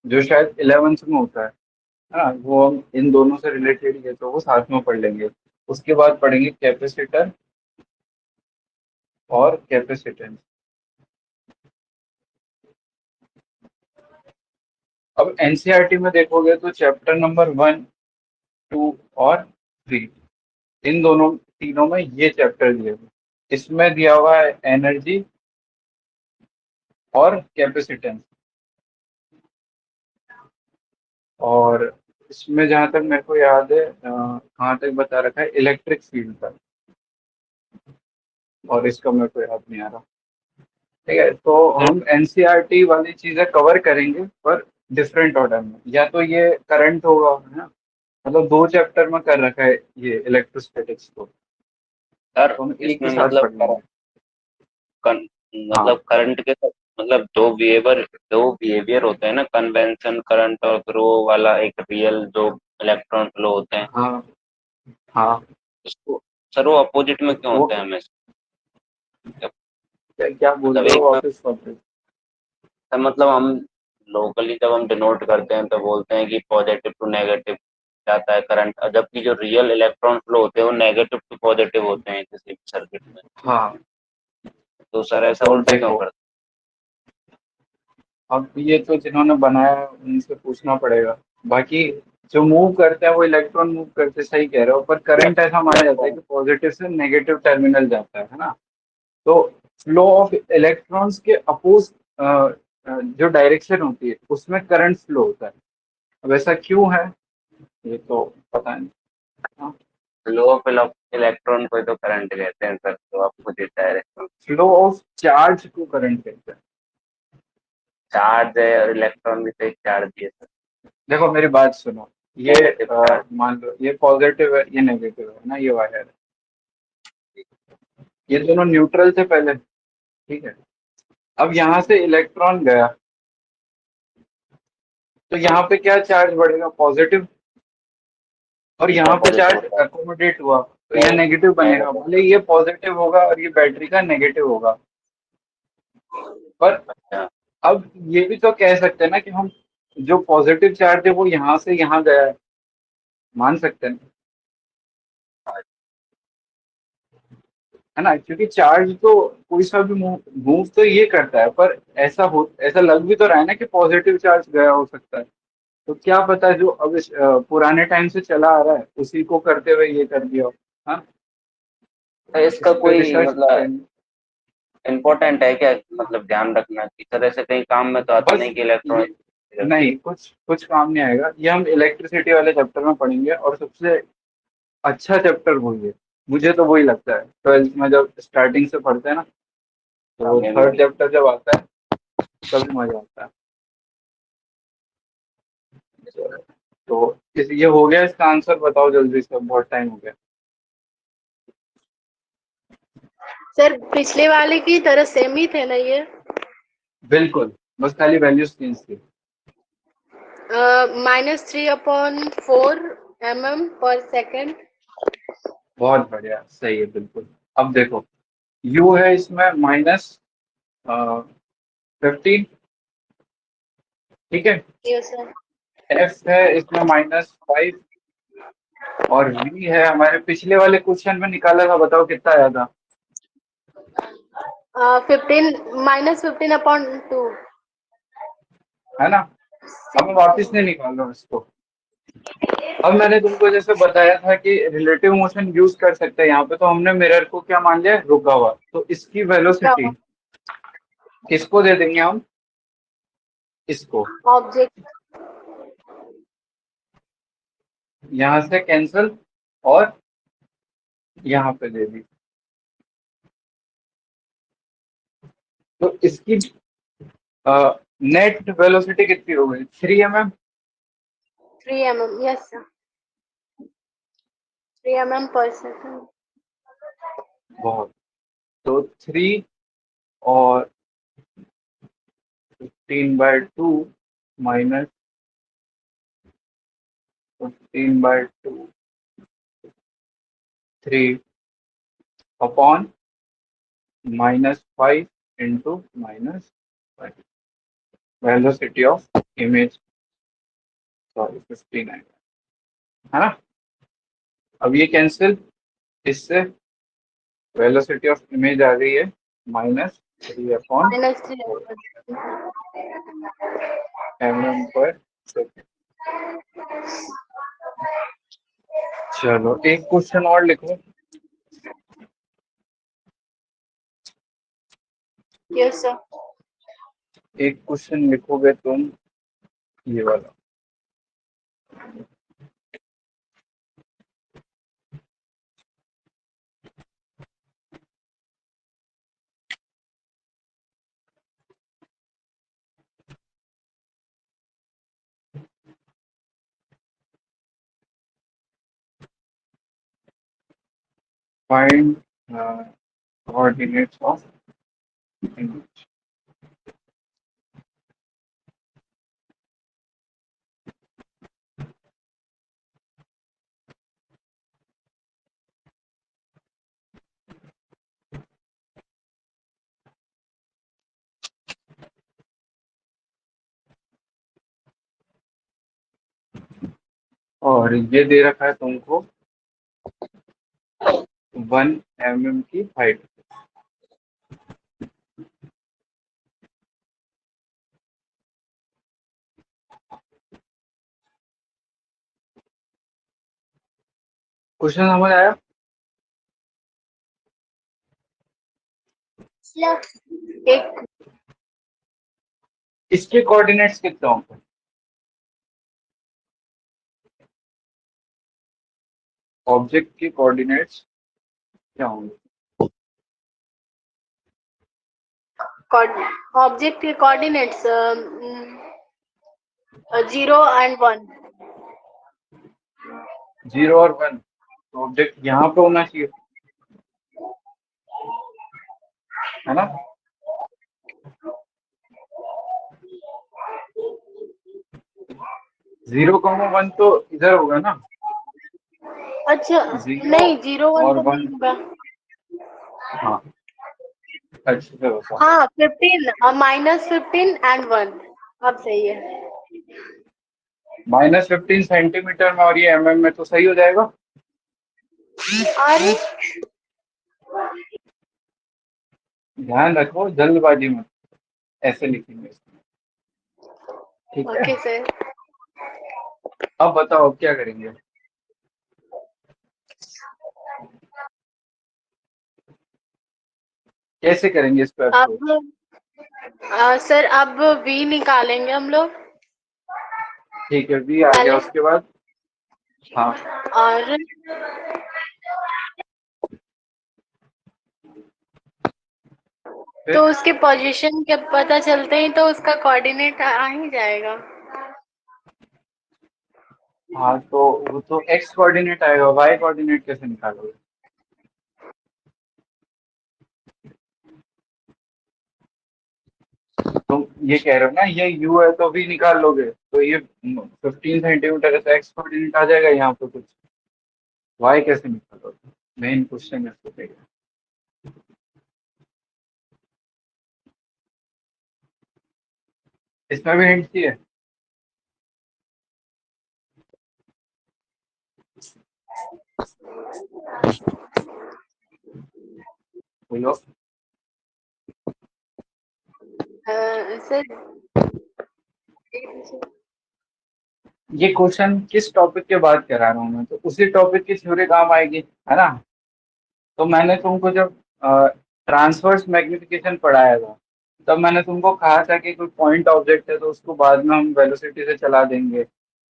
जो शायद 11th में होता है। हाँ वो हम इन दोनों से रिलेटेड है तो वो साथ में पढ़ लेंगे। उसके बाद पढ़ेंगे कैपेसिटर और कैपेसिटेंस। अब एनसीईआरटी में देखोगे तो चैप्टर नंबर 1, 2 और 3, इन दोनों तीनों में ये चैप्टर दिए हुए। इसमें दिया हुआ है एनर्जी और कैपेसिटेंस, और इसमें जहां तक मेरे को याद है कहाँ तक बता रखा है, इलेक्ट्रिक फील्ड तक, और इसका मेरे को याद नहीं आ रहा। ठीक है, तो सर हम एनसीईआरटी वाली चीजें कवर करेंगे पर डिफरेंट ऑर्डर में, या तो ये करंट होगा, है ना, मतलब 2 चैप्टर में कर रखा है ये इलेक्ट्रोस्टैटिक्स को, सर तो हम एक ही इसमें साथ मतलब पढ़ लेंगे। कन, हाँ मतलब करंट के साथ मतलब दो बिहेवियर होते हैं ना, कन्वेंशन करंट और फिर वो वाला एक रियल जो इलेक्ट्रॉन फ्लो होते हैं। हाँ हाँ। उसको सर वो अपोजिट में क्यों वो होते हैं हमेशा? क्या क्या बोल मतलब रहे हो, एक में वापस वापस। सर मतलब हम लोकली जब हम डिनोट करते हैं तो बोलते हैं कि पॉजिटिव टू नेगेटिव जाता है करंट, जबकि जो रियल इलेक्ट्रॉन फ्लो होते हैं वो नेगेटिव टू पॉजिटिव होते हैं किसी भी सर्किट में। हाँ तो सर ऐसा तो उल्टा क्यों देखो, करते अब ये तो जिन्होंने बनाया उनसे पूछना पड़ेगा। बाकी जो मूव करते हैं वो इलेक्ट्रॉन मूव करते, सही कह रहे हो, पर करंट ऐसा माना जाता है हैं? कि पॉजिटिव से नेगेटिव टर्मिनल जाता है ना। तो फ्लो ऑफ इलेक्ट्रॉन्स के अपोज जो डायरेक्शन होती है उसमें करंट फ्लो होता है। अब ऐसा क्यों है ये तो पता नहीं। हाँ, फ्लो ऑफ इलेक्ट्रॉन को ही तो करंट कहते हैं सर, तो आपको देता है। फ्लो ऑफ चार्ज को करंट कहते हैं। चार्ज है और इलेक्ट्रॉन भी तो एक चार्ज ही है सर। देखो मेरी बात सुनो, ये मान लो ये पॉजिटिव है, ये नेगेटिव है ना, ये वायर, ये दोनों न्यूट्रल थे पहले, ठीक है। अब यहाँ से इलेक्ट्रॉन गया, तो यहाँ पे क्या चार्ज बढ़ेगा, पॉजिटिव, और यहाँ पे चार्ज अकोमोडेट हुआ तो यह नेगेटिव बनेगा। भले ये पॉजिटिव होगा और ये बैटरी का नेगेटिव होगा, पर अब ये भी तो कह सकते हैं ना कि हम जो पॉजिटिव चार्ज है वो यहाँ से यहाँ गया है, मान सकते हैं, है ना, क्योंकि चार्ज तो कोई सा भी मूव तो ये करता है, पर ऐसा लग भी तो रहा है ना कि पॉजिटिव चार्ज गया हो सकता है। तो क्या पता जो अब पुराने टाइम से चला आ रहा है उसी को करते हुए ये कर दिया हो। हाँ, तो इसका इस पे कोई रिसर्च मतलब करेंगे। इम्पोर्टेंट है क्या, मतलब ध्यान रखना की तरह से कहीं काम में तो आता बस नहीं कि इलेक्ट्रॉन। नहीं, कुछ काम नहीं आएगा, ये हम इलेक्ट्रिसिटी वाले चैप्टर में पढ़ेंगे, और सबसे अच्छा चैप्टर वही है, मुझे तो वही लगता है, 12th में जब स्टार्टिंग से पढ़ते हैं ना, तो थर्ड चैप्टर जब आता है तभी मजा आता है। तो ये हो गया, इसका आंसर बताओ जल्दी से, बहुत टाइम हो गया। सर पिछले वाले की तरह सेम ही थे ना ये? बिल्कुल, बस खाली वैल्यूज चेंज थी। -3/4 mm/s। बहुत बढ़िया, सही है बिल्कुल। अब देखो, यू है इसमें -15, ठीक है। Yes sir. एफ है इसमें -5, और वी है हमारे पिछले वाले क्वेश्चन में निकाला था, बताओ कितना आया था? 15 -15/2। है ना, अब मैं वापस नहीं निकाल रहा हूँ इसको। अब मैंने तुमको जैसे बताया था कि रिलेटिव मोशन यूज कर सकते हैं, यहाँ पे तो हमने मिरर को क्या मान लिया, रुका हुआ, तो इसकी वेलोसिटी किसको दे देंगे हम, इसको, ऑब्जेक्ट। यहाँ से कैंसिल, और यहाँ पे दे दी, तो इसकी नेट वेलोसिटी कितनी हो गई, 3 mm। 3 mm, yes sir. 3 mm/s। बहुत, तो 3 और 15/2 minus 15/2, 3 upon -5 into -5, velocity of image, sorry 59, है ना। अब ये कैंसिल, इससे वेलोसिटी ऑफ इमेज आ गई है -3/4 -3। mm/s। चलो एक क्वेश्चन और लिखो। Yes sir. एक क्वेश्चन लिखोगे तुम, ये वाला, फाइंड कोऑर्डिनेट्स ऑफ इमेज। और ये दे रखा है तुमको 1 mm की हाइट। क्वेश्चन समझ आया? एक इसके कोऑर्डिनेट्स कितने होंगे, ऑब्जेक्ट के कोऑर्डिनेट्स क्या होंगे? ऑब्जेक्ट के कोऑर्डिनेट्स 0 and 1। 0 और 1, तो ऑब्जेक्ट यहाँ पे होना चाहिए, है ना? जीरो कॉमा वन तो इधर होगा ना, अच्छा, 0 नहीं 0 1 और तो नहीं 1। होगा। हाँ, अच्छे से होता। हाँ 15 -15 एंड 1, अब सही है। -15 सेंटीमीटर में और ये mm में, तो सही हो जाएगा। अरे ध्यान रखो, जल्दबाजी में ऐसे लिखेंगे इसमें, ठीक है? Okay sir. अब बताओ अब क्या करेंगे? कैसे करेंगे इस पर अप्रोच? अब सर अब v निकालेंगे हम लोग, ठीक है, v आ गया, पहले। उसके बाद? हाँ, और फिर? तो उसके पोजीशन के पता चलते ही तो उसका कोऑर्डिनेट आ ही जाएगा। हाँ, तो वो तो x कोऑर्डिनेट आएगा, y कोऑर्डिनेट कैसे निकालोगे? तुम ये कह रहे हो ना ये u है तो v निकाल लोगे, तो ये 15 सेंटीमीटर है, x कोऑर्डिनेट आ जाएगा यहाँ पे कुछ, y कैसे निकालोगे? मेन क्वेश्चन इसको कहिए। इसमें भी हिंट चाहिए? बोलो। सर ये क्वेश्चन किस टॉपिक के बाद करा रहा हूँ मैं, तो उसी टॉपिक की थ्योरी काम आएगी, है ना? तो मैंने तुमको जब ट्रांसवर्स मैग्निफिकेशन पढ़ाया था, तब मैंने तुमको कहा था कि कोई पॉइंट ऑब्जेक्ट है तो उसको बाद में हम वेलोसिटी से चला देंगे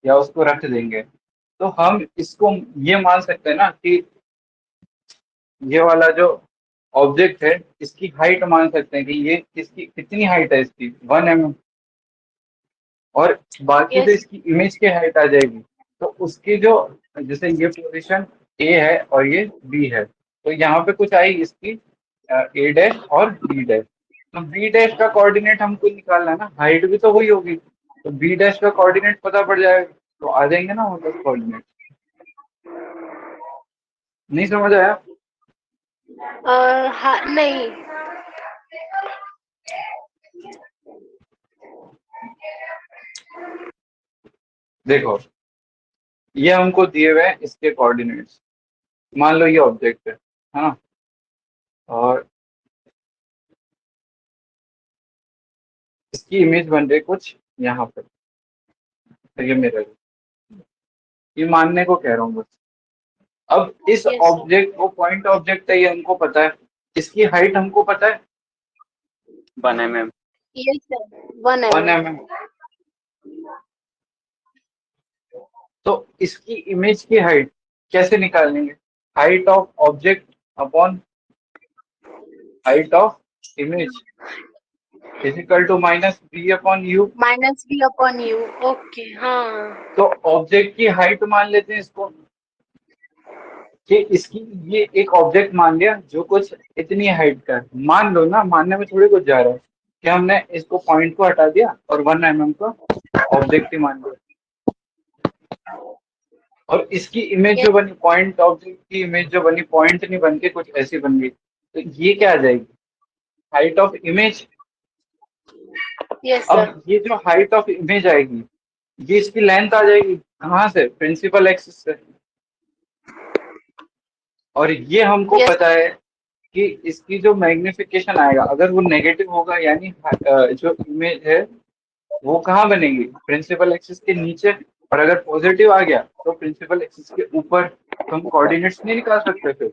या उसको रख देंगे। तो हम इसको ये मान सकते हैं ना कि ये वाला जो ऑब्जेक्ट है इसकी हाइट मान सकते हैं कि ये इसकी कितनी हाइट है, इसकी 1 mm, और बाकी तो यस इसकी इमेज की हाइट आ जाएगी। तो उसकी जो, जैसे ये पोजीशन ए है और ये बी है, तो यहाँ पे कुछ आई इसकी ए डैश और बी डैश। तो बी डैश का कोऑर्डिनेट हमको निकालना है ना, हाइट भी तो वही होगी, तो बी डैश का कोऑर्डिनेट पता पड़ जाएगा, तो आ जाएंगे ना मतलब कोऑर्डिनेट। नहीं समझ आया? हाँ नहीं। देखो, ये हमको दिए हुए हैं इसके कोऑर्डिनेट्स, मान लो ये ऑब्जेक्ट है हाँ, और इसकी इमेज बन रही है कुछ यहाँ पर, तो ये मेरा, ये मानने को कह रहा हूँ बस। अब इस यस सर। ऑब्जेक्ट को, पॉइंट ऑब्जेक्ट है ये हमको पता है, इसकी हाइट हमको पता है 1 mm। Yes sir 1 1 mm। mm। तो इसकी इमेज की हाइट कैसे निकालेंगे? Height of object upon height of image is equal to -b/u। -v/u। Okay हाँ। तो ऑब्जेक्ट की हाइट मान लेते हैं इसको, कि इसकी, ये एक ऑब्जेक्ट मान लिया जो कुछ इतनी हाइट का है, मान लो ना, मानने में थोड़ी कुछ जा रहा है कि हमने इसको पॉइंट को हटा दिया और 1 mm का ऑब्जेक्ट ही मान लिया, और इसकी इमेज जो बनी, पॉइंट ऑब्जेक्ट की इमेज जो बनी, पॉइंट नहीं बन के कुछ ऐसी बन गई, तो ये क्या आ जाएगी? Height of image. Yes sir. अब ये जो हाइट ऑफ इमेज आएगी, ये इसकी लेंथ आ जाएगी कहाँ से? प्रिंसिपल एक्सिस से। और ये हमको यस पता है कि इसकी जो मैग्निफिकेशन आएगा, अगर वो नेगेटिव होगा यानी जो इमेज है वो कहाँ बनेगी? प्रिंसिपल एक्सिस के नीचे। और अगर पॉजिटिव आ गया तो प्रिंसिपल एक्सिस के ऊपर। तो हम कोऑर्डिनेट्स नहीं निकाल सकते फिर?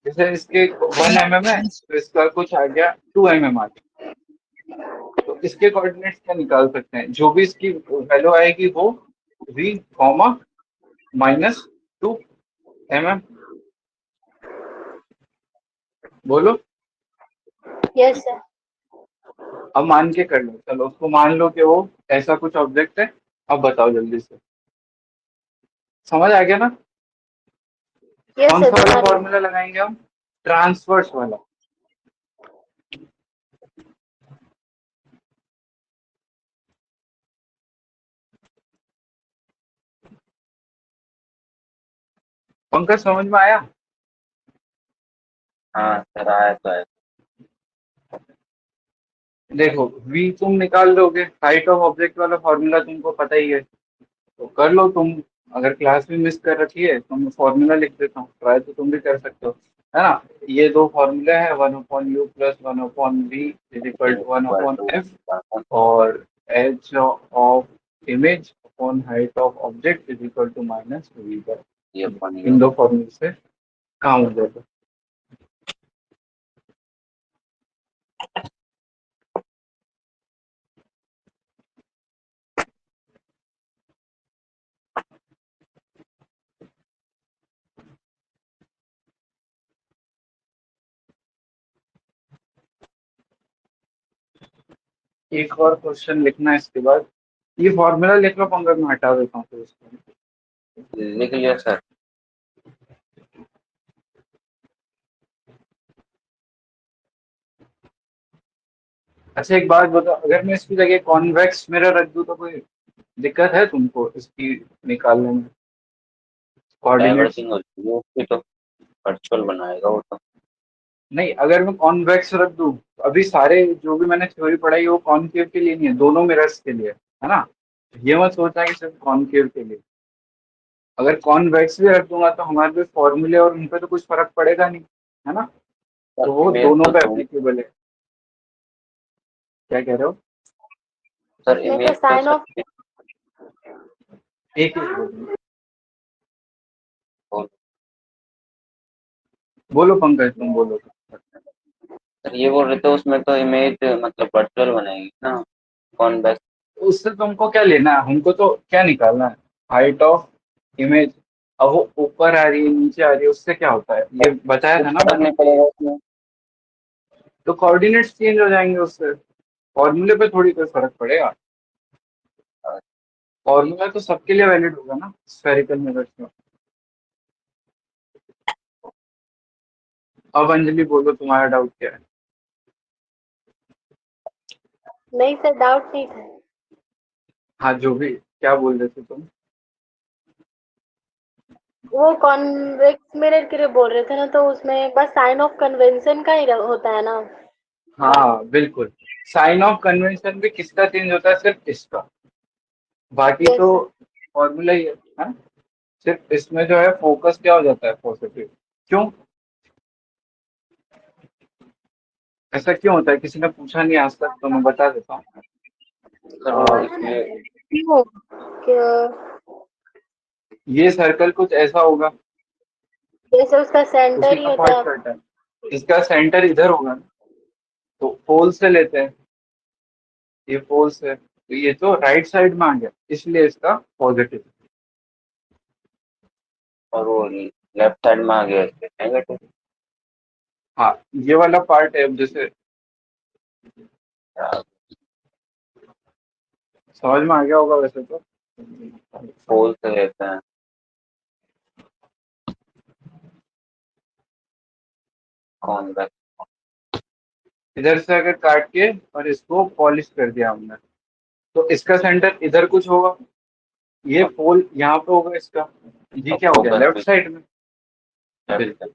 जैसे इसके 1 mm है तो इसका कुछ आ गया 2 mm आ गया, तो इसके कोऑर्डिनेट्स क्या निकाल सकते हैं? जो भी इसकी वैल्यू आएगी वो v, -2 mm। बोलो। Yes sir. अब मान के कर लो, चलो उसको मान लो कि वो ऐसा कुछ ऑब्जेक्ट है। अब बताओ जल्दी से, समझ आ गया ना? यस कौन सर, सा वाला दोनों फॉर्मूला लगाएंगे हम? ट्रांसवर्स वाला। पंकज समझ में आया? हाँ सर, आया तो है। देखो v तुम निकाल लोगे, हाइट ऑफ ऑब्जेक्ट वाला फॉर्मूला तुमको पता ही है, तो कर लो तुम। अगर क्लास में मिस कर रखी है तो मैं फॉर्मूला लिख देता हूँ, ट्राई तो तुम भी कर सकते हो, है ना। ये दो फॉर्मूले हैं, 1/u plus 1/v is equal to 1/f, और H of image upon height of object is equal to minus V by. ये अपन इन दो फॉर्मूले से काम हो जाएगा। एक और क्वेश्चन लिखना है इसके बाद। ये फॉर्मूला लिख लो पंकज, मैं हटा देता हूँ फिर इसको। लिख लिया सर। अच्छा एक बात बताओ, अगर मैं इसकी जगह कॉन्वेक्स मिरर रख दूं तो कोई दिक्कत है तुमको इसकी निकालने में? कोऑर्डिनेट्स डाइवर्जिंग होती है उसकी, तो वर्चुअल बनाएगा वो तो। नहीं, अगर मैं कॉन्वेक्स रख दूं, अभी सारे जो भी मैंने थ्योरी पढ़ाई है वो कॉनकेव के लिए नहीं है, दोनों मिरर्स के लिए है ना। ये मत सोचना कि सिर्फ कॉनकेव के लिए। अगर कॉन्वेक्स भी रख दूंगा तो हमारे पे फॉर्मूले और उन पे तो कुछ फर्क पड़ेगा नहीं, है ना। तो वो इमेज दोनों तो पे दोनों, एप्लीकेबल है। क्या कह रहे हो? सर इसमें तो इमेज तो साइन ऑफ सर एक एक बोलो पंकज, तुम बोलो। सर ये बोल रहे थे उसमें तो इमेज मतलब वर्चुअल बनेगी ना, कॉन्वेक्स। उससे तुमको क्या लेना है? हमको तो क्या निकालना है? Height of image. अब वो ऊपर आ रही है नीचे आ रही है, उससे क्या होता है? ये बताया था कुछ ना फर्क मैंने। नहीं पड़ेगा उसमें। तो कोऑर्डिनेट्स चेंज हो जाएंगे उससे, फॉर्मूले पे थोड़ी कोई फर्क पड़ेगा। फॉर्मूला तो सबके लिए वैलिड होगा ना स्फेरिकल मिरर्स में। अब अंजलि बोलो, तुम्हारा डाउट क्या है? नहीं सर, डाउट नहीं था। हाँ जो भी, क्या बोल रहे थे तुम? वो कॉन्वेक्स मिरर के लिए बोल रहे थे ना, तो उसमें बस साइन ऑफ कन्वेंशन का ही होता है ना। हाँ बिल्कुल, साइन ऑफ कन्वेंशन भी किसका चेंज होता है? सिर्फ इसका, बाकी यस तो सर। फॉर्मूला ही है, हाँ? सिर्फ इसमें जो है फोकस क्या हो जाता है? पॉजिटिव। क्यों? ऐसा क्यों होता है? किसी ने पूछा नहीं आज तक, तो मैं बता देता हूँ। सर वो इसमें क्यों? क्या- ये सर्कल कुछ ऐसा होगा, जैसे उसका उसी सेंटर ही का होता पार्ट है। करता है। इसका सेंटर इधर होगा ना, तो पोल से लेते हैं, ये पोल से, तो ये तो राइट साइड में आ गया, इसलिए इसका पॉजिटिव। और वो लेफ्ट साइड में आ गया इसके नेगेटिव। हाँ ये वाला पार्ट है, अब जैसे समझ में आ गया होगा वैसे तो। पोल से लेते हैं। कॉन्वेक्स। इधर से अगर काट के और इसको पॉलिश कर दिया हमने, तो इसका सेंटर इधर कुछ होगा, ये पोल यहाँ पे होगा इसका, ये क्या हो गया? फोकस लेफ्ट भी साइड में। लेफ्ट। बिल्कुल,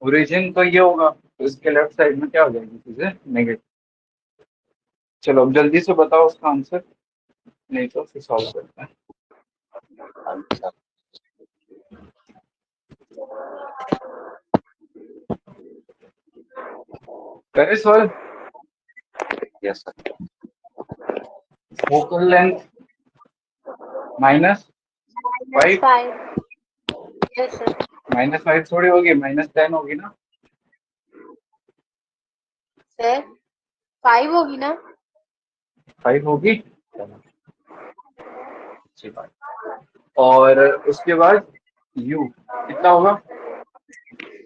ओरिजिन तो ये होगा, तो इसके लेफ्ट साइड में क्या हो जाएगी चीजें? नेगेटिव। चलो अब जल्दी से बताओ उसका आंसर, नहीं तो फिर सॉल्व करते हैं। करे solve. Yes sir. Focal length -5। -5। Yes sir. -5 थोड़ी होगी, -10 होगी ना। सर 5 होगी ना। 5 होगी, चलो, अच्छी बात। और उसके बाद u कितना होगा?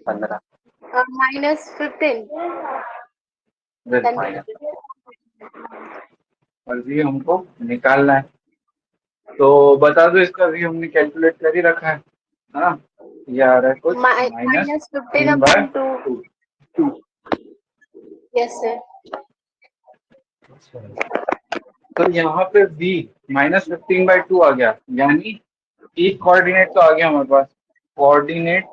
15। -15। माइनस, और v हमको निकालना है, तो बता दो इसका v हमने कैलकुलेट कर ही रखा है। है ना, ये आ रहा है कुछ minus minus 15 by 15/2। 2। Yes sir. तो यहाँ पे v -15/2 आ गया, यानी एक कोऑर्डिनेट तो आ गया हमारे पास, coordinate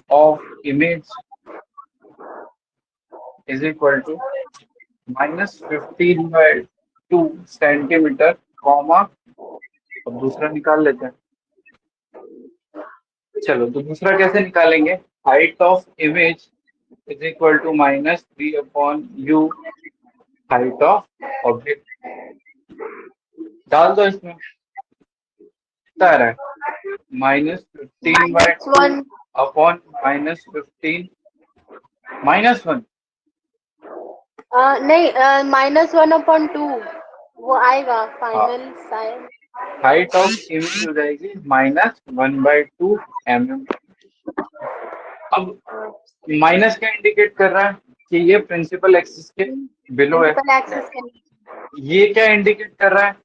of image is equal to -15/2 centimetre, comma, अब दूसरा निकाल लेते हैं। चलो, तो दूसरा कैसे निकालेंगे, height of image is equal to -3/u height of object, डाल दो इसमें, कितना आ रहा है, -15/2 -1। अपॉन -15 -1, नहीं, -1/2 वो आएगा final sign. Height of image हो जाएगी -1/2 mm। अब माइनस क्या इंडिकेट कर रहा है कि ये प्रिंसिपल एक्सिस के बिलो है, प्रिंसिपल एक्सिस के। ये क्या इंडिकेट कर रहा है,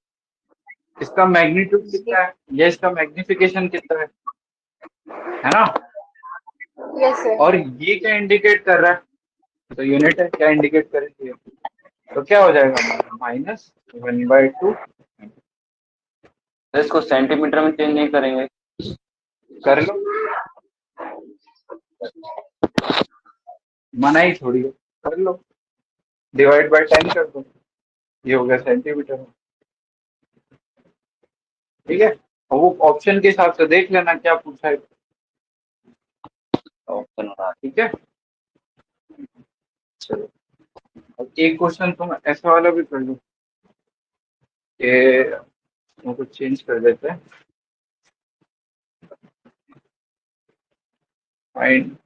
इसका मैग्नीट्यूड कितना है, या इसका मैग्निफिकेशन कितना है ना, यस सर। और ये क्या इंडिकेट कर रहा है, तो यूनिट है, क्या इंडिकेट करेंगे, तो क्या हो जाएगा हमारा -1/2। तो इसको सेंटीमीटर में चेंज नहीं करेंगे? कर लो, मना ही थोड़ी है, कर लो, डिवाइड बाय 10 कर दो, ये हो गया सेंटीमीटर में, ठीक है। और वो ऑप्शन के हिसाब से देख लेना क्या पूछा है, ऑप्शन उठा। ठीक है। चलो, अब एक क्वेश्चन तुम ऐसा वाला भी कर लो, कि उनको चेंज कर देते हैं, फाइंड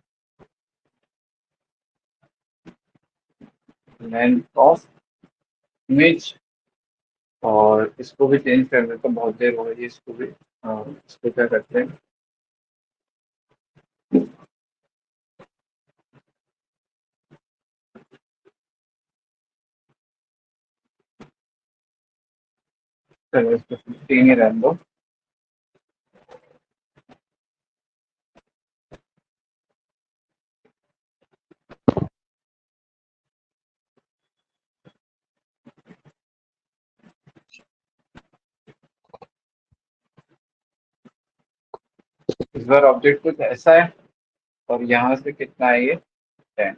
लेंथ ऑफ इमेज, और इसको भी चेंज कर देते हैं, बहुत देर हो गई इसको भी, इसको क्या करते हैं, चलो इसको 15 ही रहने दो। इस बार ऑब्जेक्ट कुछ ऐसा है, और यहाँ से कितना है ये 10।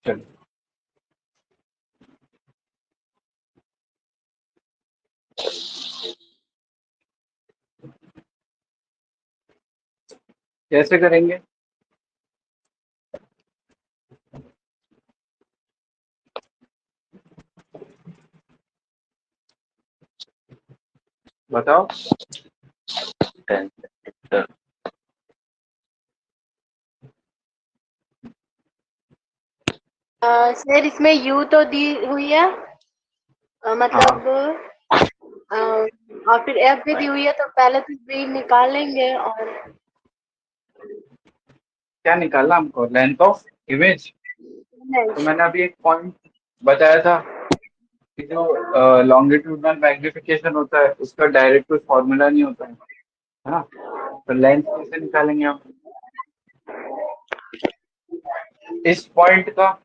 चलो, कैसे करेंगे, बताओ। 10 सेंटीमीटर। सर इसमें यू तो दी हुई है, मतलब और फिर एफ भी दी हुई है, तो पहले तो बी निकालेंगे। और क्या निकालना हमको, लेंथ ऑफ इमेज, तो मैंने अभी एक पॉइंट बताया था कि जो लॉन्गिट्यूडनल मैग्निफिकेशन होता है उसका डायरेक्ट कोई फॉर्मूला नहीं होता है ना, तो लेंथ कैसे निकालेंगे हम, इस पॉइंट का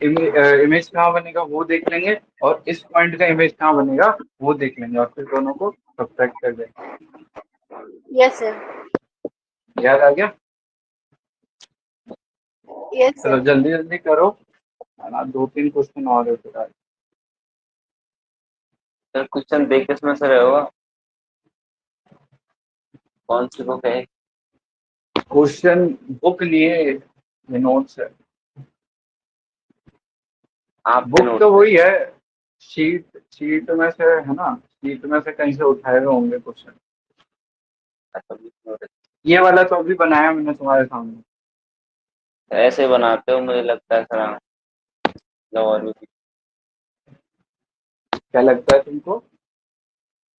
इमेज कहाँ बनेगा वो देख लेंगे, और इस पॉइंट का इमेज कहाँ बनेगा वो देख लेंगे, और फिर दोनों को सब्ट्रैक्ट कर देंगे। Yes sir. याद आ गया, यस चलो सर। जल्दी जल्दी करो, है ना, 2-3 क्वेश्चन और है फिर आज। सर क्वेश्चन देख के इसमें सर होगा कौन सी बुक है? क्वेश्चन बुक लिए, ये नोट्स है, आपके बुक नोट तो में? वही है, शीट में से है ना, शीट में से कहीं से उठाए हुए होंगे क्वेश्चन, अच्छा, note है। ये वाला तो अभी बनाया मैंने तुम्हारे सामने। ऐसे बनाते हो मुझे लगता है सर, मतलब और भी क्या लगता है तुमको,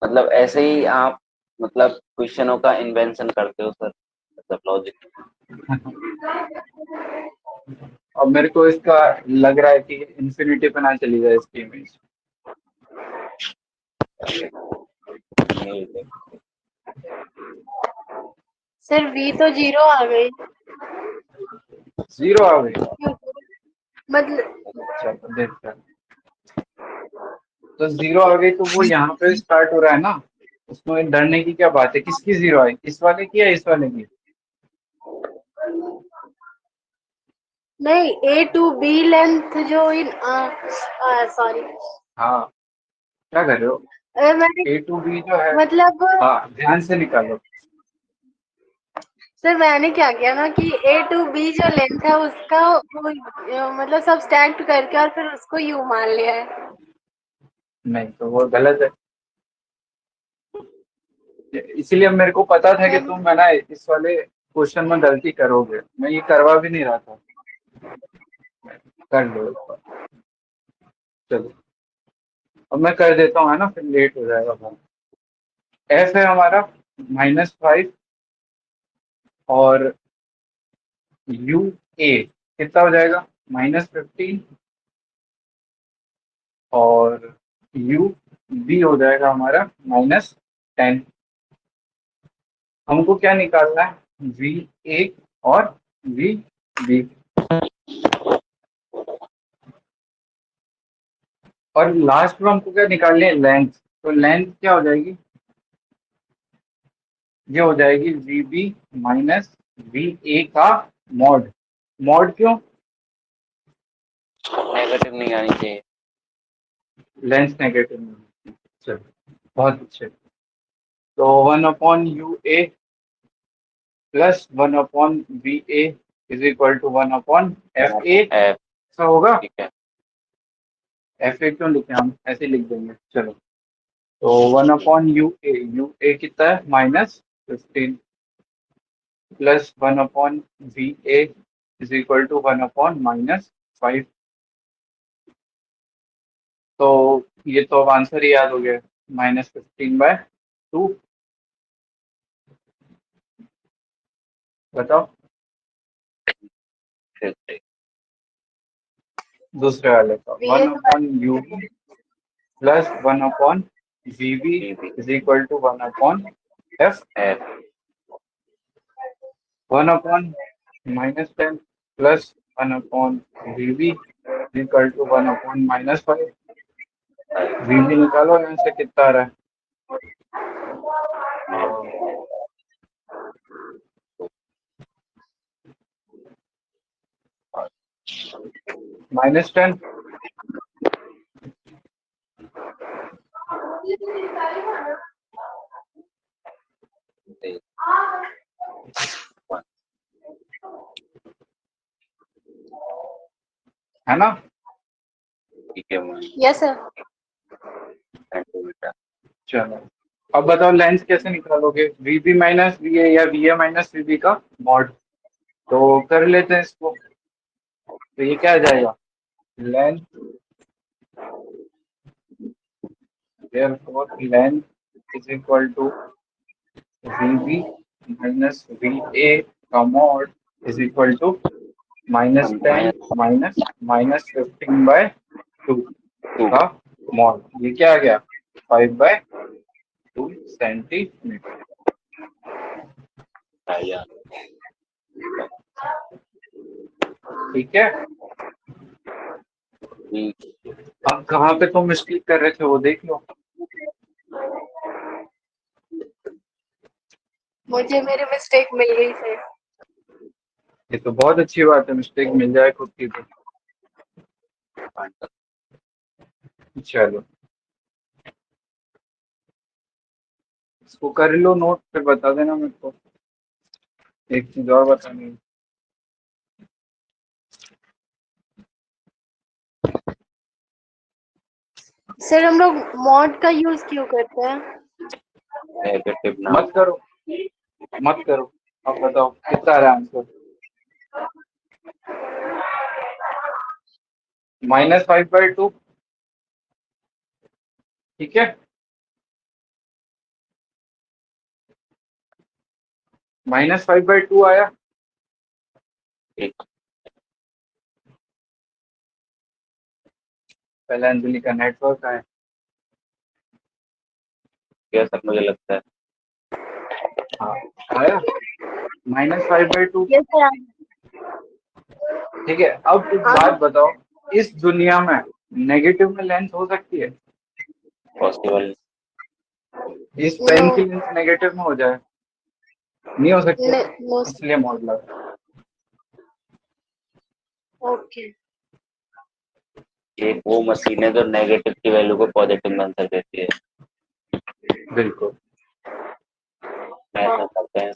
मतलब ऐसे ही आप मतलब क्वेश्चनों का इन्वेंशन करते हो सर, मतलब लॉजिक। अब मेरे को इसका लग रहा है कि इंफिनिटी पे ना चली जाए इसकी इमेज, सर v तो 0 आ गई। 0 आ गई। मतलब चलो देखते हैं। तो 0 आ गई तो वो यहाँ पे स्टार्ट हो रहा है ना, उसमें डरने की क्या बात है? किसकी 0 आई, इस वाले की या इस वाले की? नहीं, a to b लेंथ जो इन सॉरी हाँ, क्या कर रहे हो? मैंने ए टू बी जो है, मतलब हाँ ध्यान से निकालो। सर मैंने क्या किया ना कि a to b जो लेंथ है उसका मतलब सब स्टैक्ड करके और फिर उसको u मान लिया है। नहीं, तो वो गलत है। इसीलिए मेरे को पता था कि तुम है ना इस वाले क्वेश्चन में गलती करोगे, मैं ये करवा भी नहीं रहा था। कर लो एक बार। चलो अब मैं कर देता हूँ, है ना, फिर लेट हो जाएगा बहुत। एफ है हमारा -5 और यू ए कितना हो जाएगा? -15 और यू बी हो जाएगा हमारा -10। हमको क्या निकालना है? वी ए और वी बी। और लास्ट में हमको क्या निकालनी है? लेंथ। तो लेंथ क्या हो जाएगी? ये हो जाएगी V B minus V A का मॉड। मॉड क्यों? नेगेटिव नहीं आनी चाहिए। लेंथ नेगेटिव में। चलो बहुत अच्छे। तो 1/u a plus 1/va is equal to 1/fa। F, ऐसा होगा? ठीक है। एफ ए क्यों लिखे, हम ऐसे लिख देंगे। चलो तो 1/u a कितना है? -15 plus 1/va is equal to 1/-5। तो ये तो अब आंसर ही याद हो गया, -15/2। बताओ फिर से दूसरे वाले का। ये 1/u plus 1/vb B, is equal to 1/f। F, 1/-10 plus 1/vb is equal to 1/-5। vb निकालो यहाँ से, कितना आ रहा है? -10। है ना? ठीक है। Yes sir. सेंटीमीटर। चलो अब बताओ लेंथ कैसे निकालोगे? vb माइनस va या va माइनस vb का मॉड। तो कर लेते हैं इसको। तो ये क्या आ जाएगा? Length, therefore length is equal to vb minus va का मॉड इज इक्वल टू -10 -15/2 का मॉड। ये क्या आ गया? 5/2 सेंटीमीटर। ठीक है। अब कहाँ पे तुम मिस्टेक कर रहे थे वो देख लो। मुझे मेरी मिस्टेक मिल गई सर। ये तो बहुत अच्छी बात है, मिस्टेक मिल जाए खुद की तो। चलो इसको कर लो नोट, फिर बता देना मेरे को। एक चीज और बतानी है। सर हम लोग मॉड का यूज क्यों करते हैं? नेगेटिव ना। मत करो, मत करो। अब बताओ कितना आ रहा है आंसर? -5/2। ठीक है, -5/2 आया। ठीक। पहले अंजलि का नेटवर्क आया। गया सर, मुझे लगता है। हाँ आया -5/2। Yes sir. ठीक है, अब एक बात बताओ, इस दुनिया में नेगेटिव में लेंस हो सकती है? पॉसिबल। इस पेन की लेंस नेगेटिव में हो जाए? नहीं हो सकती, नो सर। इसलिए मॉडलर। ओके। एक वो मशीन है जो नेगेटिव की वैल्यू को पॉजिटिव में अंतर देती है। बिल्कुल। ऐसा करते हैं।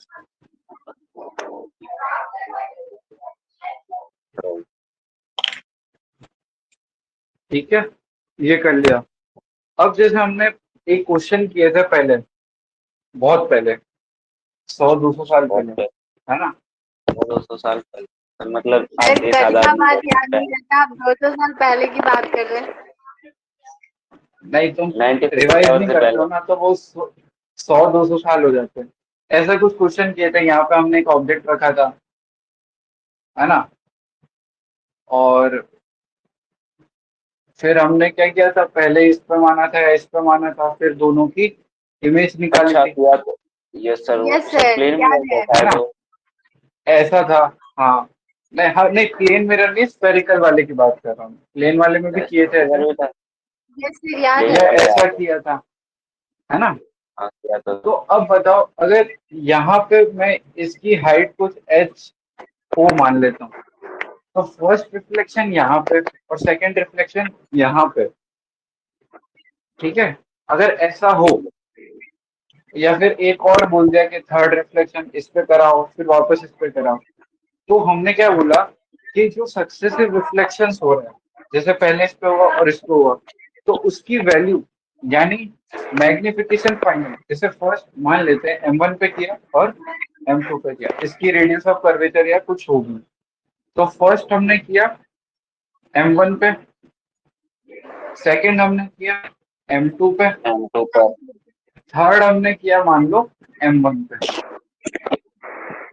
ठीक है, ये कर लिया। अब जैसे हमने एक क्वेश्चन किए थे पहले, बहुत पहले, 100-200 साल पहले, है ना? 200 साल पहले, तो मतलब सर देश कभी का आजाद नहीं बात हो याद सकता नहीं रहता, आप 200 साल पहले की बात कर रहे हैं। नहीं, तुम 1957 रिवाइज नहीं से करते हो पहले। ना, तो वो 100-200 साल हो जाते हैं। ऐसा कुछ क्वेश्चन किए थे, यहाँ पे हमने एक ऑब्जेक्ट रखा था, है ना? और फिर हमने क्या किया था, पहले इस पे माना था या इस पे माना था, फिर दोनों की इमेज निकाली अच्छा थी, किया तो ये सर, वो यस सर, प्लेन में याद रहता है। था है ना? वो। ऐसा था। हाँ, नहीं, हाँ, नहीं, प्लेन मिरर नहीं, स्फेरिकल वाले की बात कर रहा हूँ। प्लेन वाले में भी किए थे ऐसे, था। यस सर, याद प्लेन है। या वाले ऐसा याद है। किया था, है ना? हाँ किया तो अब बताओ, अगर यहाँ पे मैं इसकी हाइट कुछ h o मान लेता हूँ, तो फर्स्ट रिफ्लेक्शन यहाँ पे और सेकंड रिफ्लेक्शन यहाँ पे, ठीक है? अगर ऐसा हो, या फिर एक और बोल दिया कि थर्ड रिफ्लेक्शन इस पे कराओ, फिर वापस इस पे कराओ, तो हमने क्या बोला कि जो सक्सेसिव रिफ्लेक्शंस हो रहे हैं, जैसे पहले इस पे हुआ और इस पे हुआ, तो उसकी वैल्यू, यानी मैग्निफिकेशन फाइनल, जैसे फर्स्ट मान लेते हैं m1 पे किया और m2 पे किया, इसकी रेडियस ऑफ कर्वेचर या कुछ होगी, तो फर्स्ट हमने किया m1 पे, सेकंड हमने किया m2 पे, M2 पर। थर्ड हमने किया मान लो m1 पे,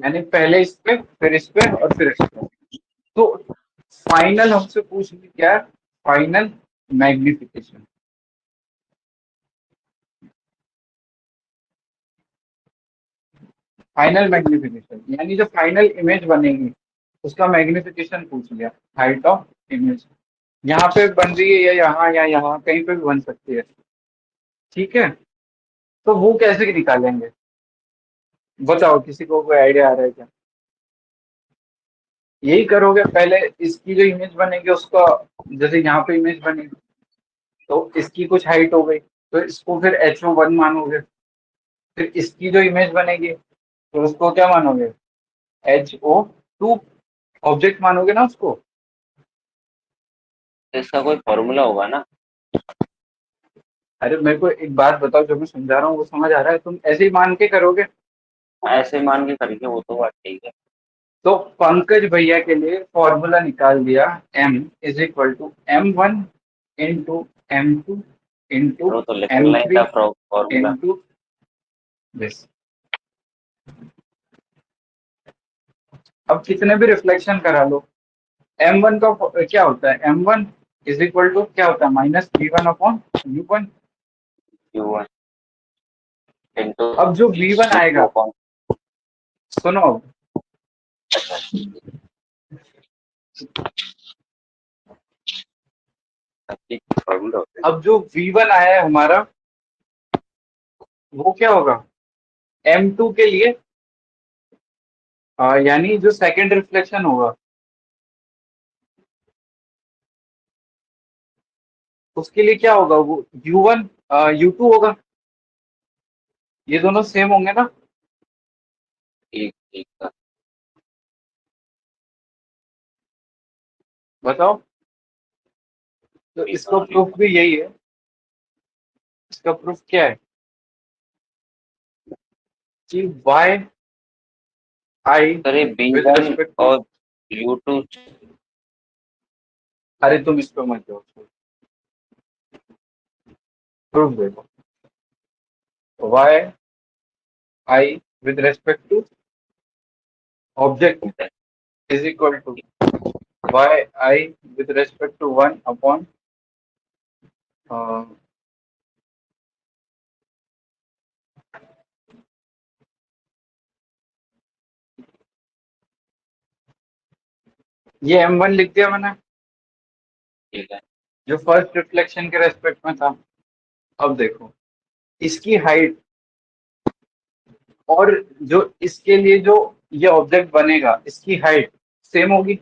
यानी पहले इस पे, फिर इस पे और फिर इस पे। तो फाइनल हमसे पूछ ली क्या? Final magnification. फाइनल मैग्निफिकेशन यानी जो फाइनल इमेज बनेगी उसका मैग्निफिकेशन पूछ लिया, हाइट ऑफ इमेज। यहाँ पे बन रही है या यहाँ कहीं पे भी बन सकती है, ठीक है? तो वो कैसे निकालेंगे, बताओ, किसी को कोई आइडिया आ रहा है क्या? यही करोगे, पहले इसकी जो इमेज बनेगी उसका, जैसे यहाँ पे इमेज बनेगी तो इसकी कुछ हाइट हो गई, तो इसको फिर H1 मानोगे, फिर इसकी जो इमेज बनेगी तो उसको क्या मानोगे? HO2 ऑब्जेक्ट मानोगे ना उसको। तो इसका कोई फॉर्मूला होगा ना? अरे मेरे को एक बात बताओ, जो मैं समझा रहा हूँ वो समझ आ रहा है? तुम ऐसे ही मान के करोगे? ऐसे मान के करेंगे वो तो बात ठीक है। तो पंकज भैया के लिए फॉर्मूला निकाल दिया, m is equal to m1 into m2 into वो तो निकलना ही m3 था फॉर्मूला। Into this. अब कितने भी रिफ्लेक्शन करा लो, m1 का क्या होता है? m1 इज इक्वल टू क्या होता है? -v1/u1। U1 इंटू अब जो v1 आएगा, सुनो, फॉर्मूला होता अब जो v1 आया है हमारा, वो क्या होगा m2 के लिए? यानी जो सेकंड रिफ्लेक्शन होगा उसके लिए क्या होगा? वो u1 u2 होगा, ये दोनों सेम होंगे ना? ठीक ठीक था। बताओ। तो ठीक इसका ठीक। प्रूफ भी यही है। इसका प्रूफ क्या है कि वाई आई सर ये विद B1 रिस्पेक्ट टू, और U2। अरे तुम इस पे मत जाओ, प्रूफ देखो। Y I with respect to object is equal to Y I with respect to 1 upon ये m1 लिख दिया मैंने, ठीक है। जो फर्स्ट रिफ्लेक्शन के रेस्पेक्ट में था। अब देखो इसकी हाइट और जो इसके लिए जो ये ऑब्जेक्ट बनेगा इसकी हाइट सेम होगी।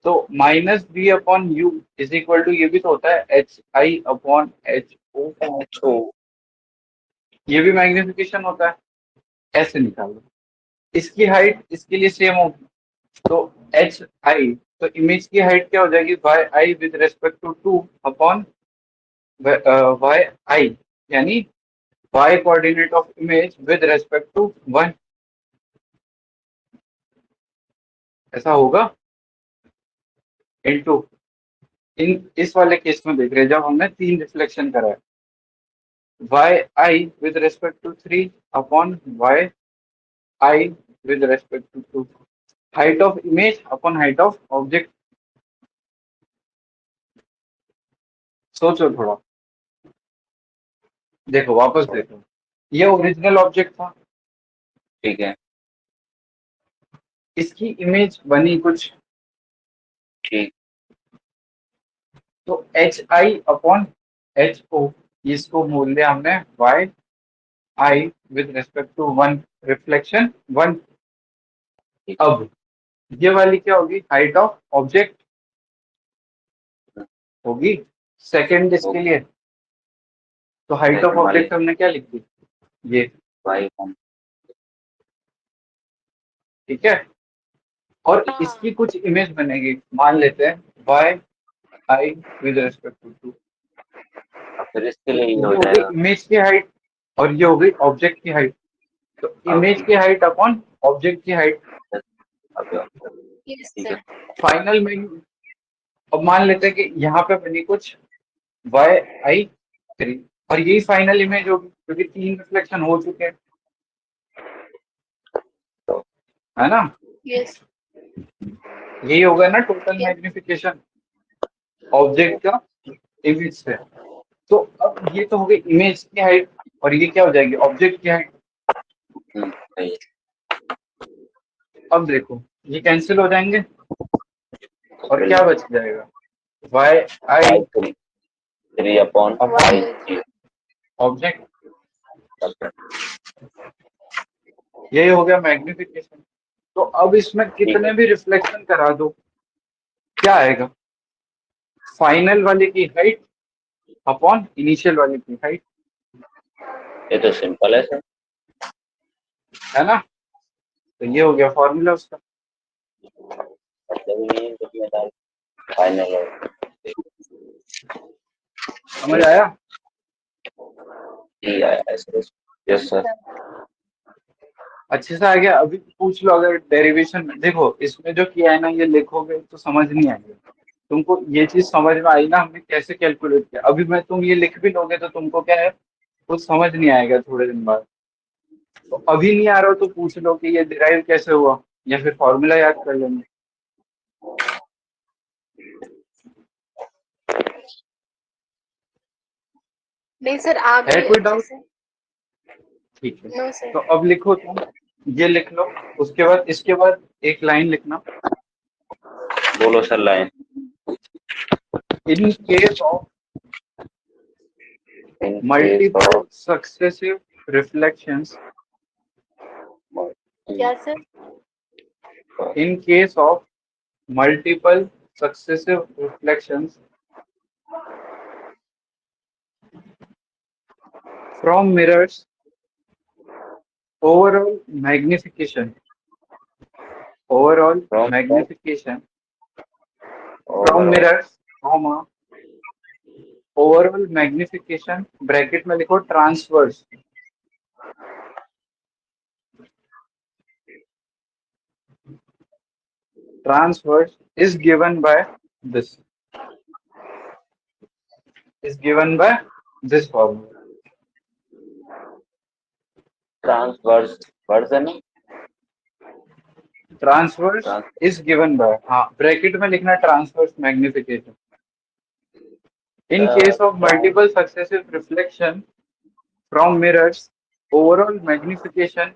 तो -b/u इज इक्वल टू, ये भी तो होता है hi/ho, अच्छा, ये भी मैग्निफिकेशन होता है। ऐसे निकालो, इसकी हाइट इसके लिए सेम होगी, तो hi, तो इमेज की हाइट क्या हो जाएगी, yi with respect to 2 upon yi, यानी y coordinate of image with respect to 1। ऐसा होगा इनटू, इस वाले केस में देख रहे हैं जब हमने 3 रिफ्लेक्शन करा है, yi with respect to 3 upon yi with respect to 2, height of image upon height of object। सोचो थोड़ा, देखो वापस देखो, ये ओरिजिनल ऑब्जेक्ट था, ठीक है, इसकी इमेज बनी कुछ, ठीक, तो hi अपॉन ho, इसको मूल्य हमने yi with respect to 1 reflection 1। अब ये वाली क्या होगी, हाइट ऑफ ऑब्जेक्ट होगी सेकेंड इसके लिए। तो हाइट ऑफ ऑब्जेक्ट हमने क्या लिख दी, ये, भाई ठीक है। और इसकी कुछ इमेज बनेगी, मान लेते हैं yi विद रेस्पेक्ट टू 2, फिर इसके लिए ये ये हो हो जाएगा। गई इमेज की हाइट और ये हो गई ऑब्जेक्ट की हाइट। तो इमेज की हाइट अपॉन ऑब्जेक्ट की हाइट यस ठीक सर। है, फाइनल में। अब मान लेते हैं कि यहाँ पे बनी कुछ yi3, और यही फाइनल इमेज होगी क्योंकि 3 रिफ्लेक्शन हो चुके हैं, है ना। यस यही होगा ना टोटल मैग्निफिकेशन ऑब्जेक्ट का इमेज से। तो अब ये तो हो गई इमेज की हाइट, और ये क्या हो जाएगी, ऑब्जेक्ट की हाइट। सही है। अब देखो ये कैंसिल हो जाएंगे और क्या बच जाएगा, yi 3 upon upon i object, यही हो गया मैग्निफिकेशन। तो अब इसमें कितने भी रिफ्लेक्शन करा दो, क्या आएगा, फाइनल वाले की हाइट अपॉन इनिशियल वाले की हाइट, ये तो सिंपल है सर। है ना। तो ये हो गया फॉर्मूला उसका। मतलब ये जिम्मेदार फाइनल है। समझ आया। जी आया सर। Yes sir. अच्छे से आ गया। अभी पूछ लो, अगर डेरिवेशन में देखो इसमें जो किया है ना, ये लिखोगे तो समझ नहीं आएगा तुमको। ये चीज समझ में आई ना, हमने कैसे कैलकुलेट किया। अभी मैं तुम ये लिख भी लोगे तो तुमको क्या है, कुछ समझ नहीं आएगा थोड़े दिन बाद। तो अभी नहीं आ रहा हो तो पूछ लो कि ये डिराइव कैसे हुआ, या फिर फॉर्मूला याद कर लेंगे। नहीं सर, आ है गई कोई अच्छे डाउट, से। ठीक है। No sir. तो अब लिखो तुम, ये लिख लो, उसके बाद इसके बाद एक लाइन लिखना, बोलो sir line. In case of in multiple successive reflections, क्या sir? in case of multiple successive reflections from mirrors, overall magnification from mirrors, comma, overall magnification bracket में लिखो transverse, is given by this, formula। Transverse version transverse is given by, हाँ bracket में लिखना transverse magnification in case of multiple successive reflection from mirrors, overall magnification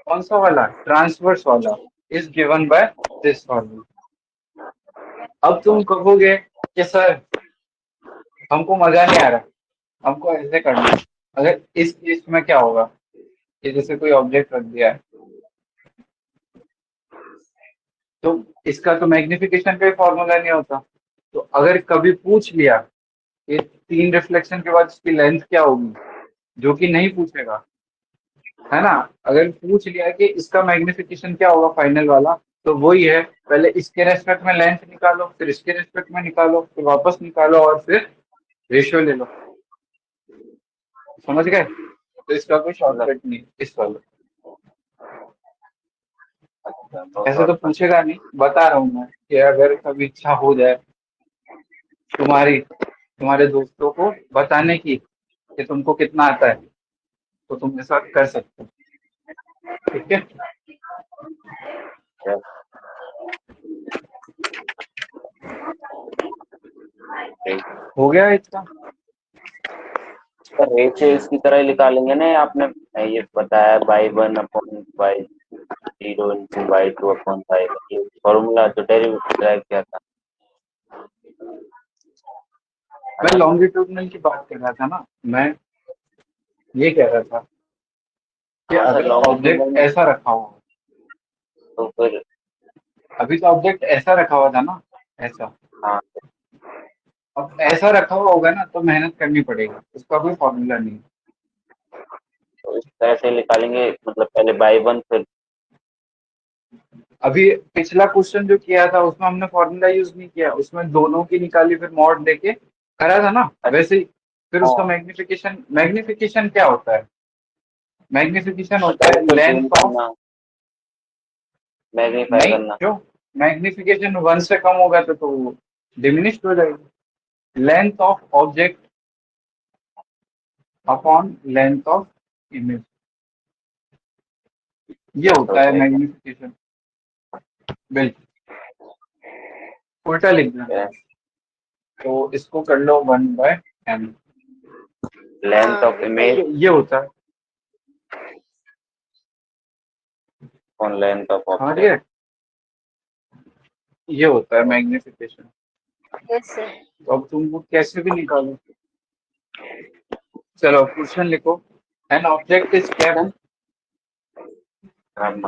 कौन सा वाला, transverse वाला, is given by this formula. अब तुम कहोगे कि सर हमको मजा नहीं आ रहा, हमको ऐसे करना है। अगर इस केस में क्या होगा कि जैसे कोई ऑब्जेक्ट रख दिया है, तो इसका तो मैग्निफिकेशन का फॉर्मूला नहीं होता। तो अगर कभी पूछ लिया कि 3 रिफ्लेक्शन के बाद इसकी लेंथ क्या होगी, जो कि नहीं पूछेगा, है ना, अगर पूछ लिया कि इसका मैग्निफिकेशन क्या होगा फाइनल वाला, तो वही है, पहले इसके रेस्पेक्ट में लेंथ निकालो, फिर इसके रेस्पेक्ट में निकालो, फिर वापस निकालो और फिर रेशियो ले लो। समझ गए? तो इसका कोई शॉर्टकट नहीं इस वाला। ऐसे तो पूछेगा नहीं, बता रहा हूँ मैं कि अगर कभी इच्छा हो जाए तुम्हारे दोस्तों को बताने की कि तुमको कितना आता है, तो तुम ऐसा कर सकते हो। ठीक है? हो गया इतना? रेट से इसकी तरह ही निकालेंगे ना, आपने ये बताया बाई 1/0/2/5, ये फॉर्मूला जो डेरिवेटिव किया था। मैं लॉन्गिट्यूडनल की बात कर रहा था ना, मैं ये कह रहा था कि हाँ सर, अगर ऑब्जेक्ट ऐसा रखा हुआ, तो फिर अभी तो ऑब्जेक्ट ऐसा रखा हुआ था ना, ऐसा। हाँ, अब ऐसा रखा हुआ होगा ना तो मेहनत करनी पड़ेगी, उसका कोई फॉर्मूला नहीं। तो इस तरह से निकालेंगे, मतलब पहले बाई 1 फिर। अभी पिछला क्वेश्चन जो किया था उसमें हमने फॉर्मूला यूज नहीं किया, उसमें दोनों की निकाली फिर मॉड देके करा था ना, वैसे ही। फिर उसका मैग्निफिकेशन क्या होता है? मैग्निफिकेशन होता है लेंथ ऑफ, मैग्नीफाई नहीं, करना। जो मैग्निफिकेशन 1 से कम होगा तो डिमिनिश्ड हो जाएगी। Length of object upon length of image, ये होता है मैग्निफिकेशन। बिल्कुल उल्टा लिख देना, तो इसको कर लो 1/m। लेंथ ऑफ इमेज ये होता है, ऑन लेंथ ऑफ समझ ऑब्जेक्ट। गए? ये होता है मैग्निफिकेशन। Yes sir. तो अब तुम वो कैसे भी निकालो। चलो क्वेश्चन लिखो। An object is kept,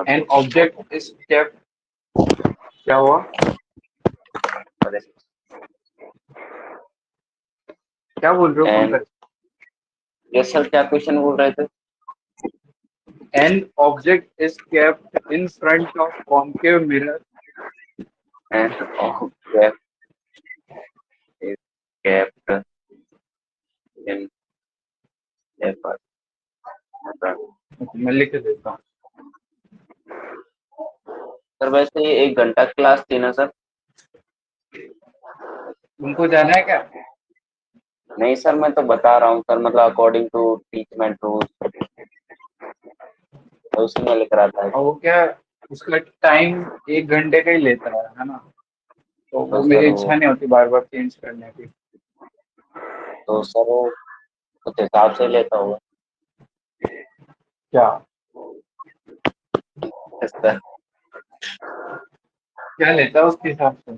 an object is kept, क्या हुआ? क्या बोल रहे हो पंकज? यस सर, क्या क्वेश्चन बोल रहे थे? An object is kept in front of concave mirror, an object is kept in paper. मैं लिख देता हूँ। सर वैसे 1 घंटा क्लास थी ना सर? तुमको जाना है क्या? नहीं सर, मैं तो बता रहा हूँ सर, मतलब अकॉर्डिंग टू टीचमेंट रूल्स, तो उसी में लिख रहा था। और वो क्या, उसका टाइम 1 घंटे का ही लेता है ना, तो वो तो मेरी सर इच्छा नहीं होती बार बार चेंज करने की। तो सर वो कुछ हिसाब से लेता होगा। क्या सर क्या लेता है उसके हिसाब से?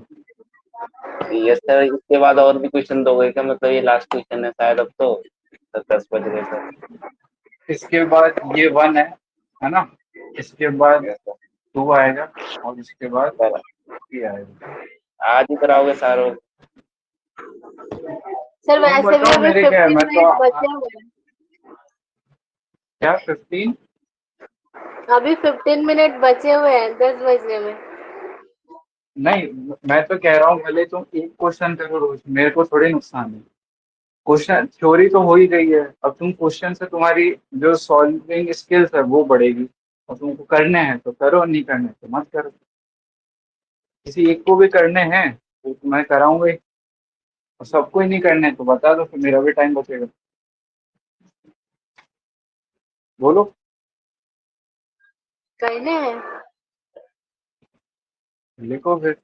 यस सर, इसके बाद और भी क्वेश्चन दोगे क्या? मतलब ये लास्ट क्वेश्चन है शायद, अब तो सर 10 बज गए सर। इसके बाद ये 1 है ना, इसके बाद यस 2 आएगा और इसके बाद सर, 3 आएगा। आज ही कराओगे सारों? सर तुम वैसे भी बताओ अभी मेरे क्या है, 15 मैं तो मिनट बचे हुए हैं। क्या 15? अभी 15 मिनट बचे हुए हैं 10 बजने में। नहीं, मैं तो कह रहा हूँ भले तुम एक क्वेश्चन करो रोज, मेरे को थोड़ी नुकसान है। क्वेश्चन थ्योरी तो हो ही गई है, अब तुम क्वेश्चन से तुम्हारी जो सॉल्विंग स्किल्स है वो बढ़ेगी। और तुमको करने हैं तो करो, नहीं करने तो मत करो। किसी एक को भी करने हैं तो मैं कराऊंगा ही, और सबको ही नहीं करने तो बता दो, फिर मेरा भी टाइम बचेगा। बोलो। करने हैं। लिखो फिर।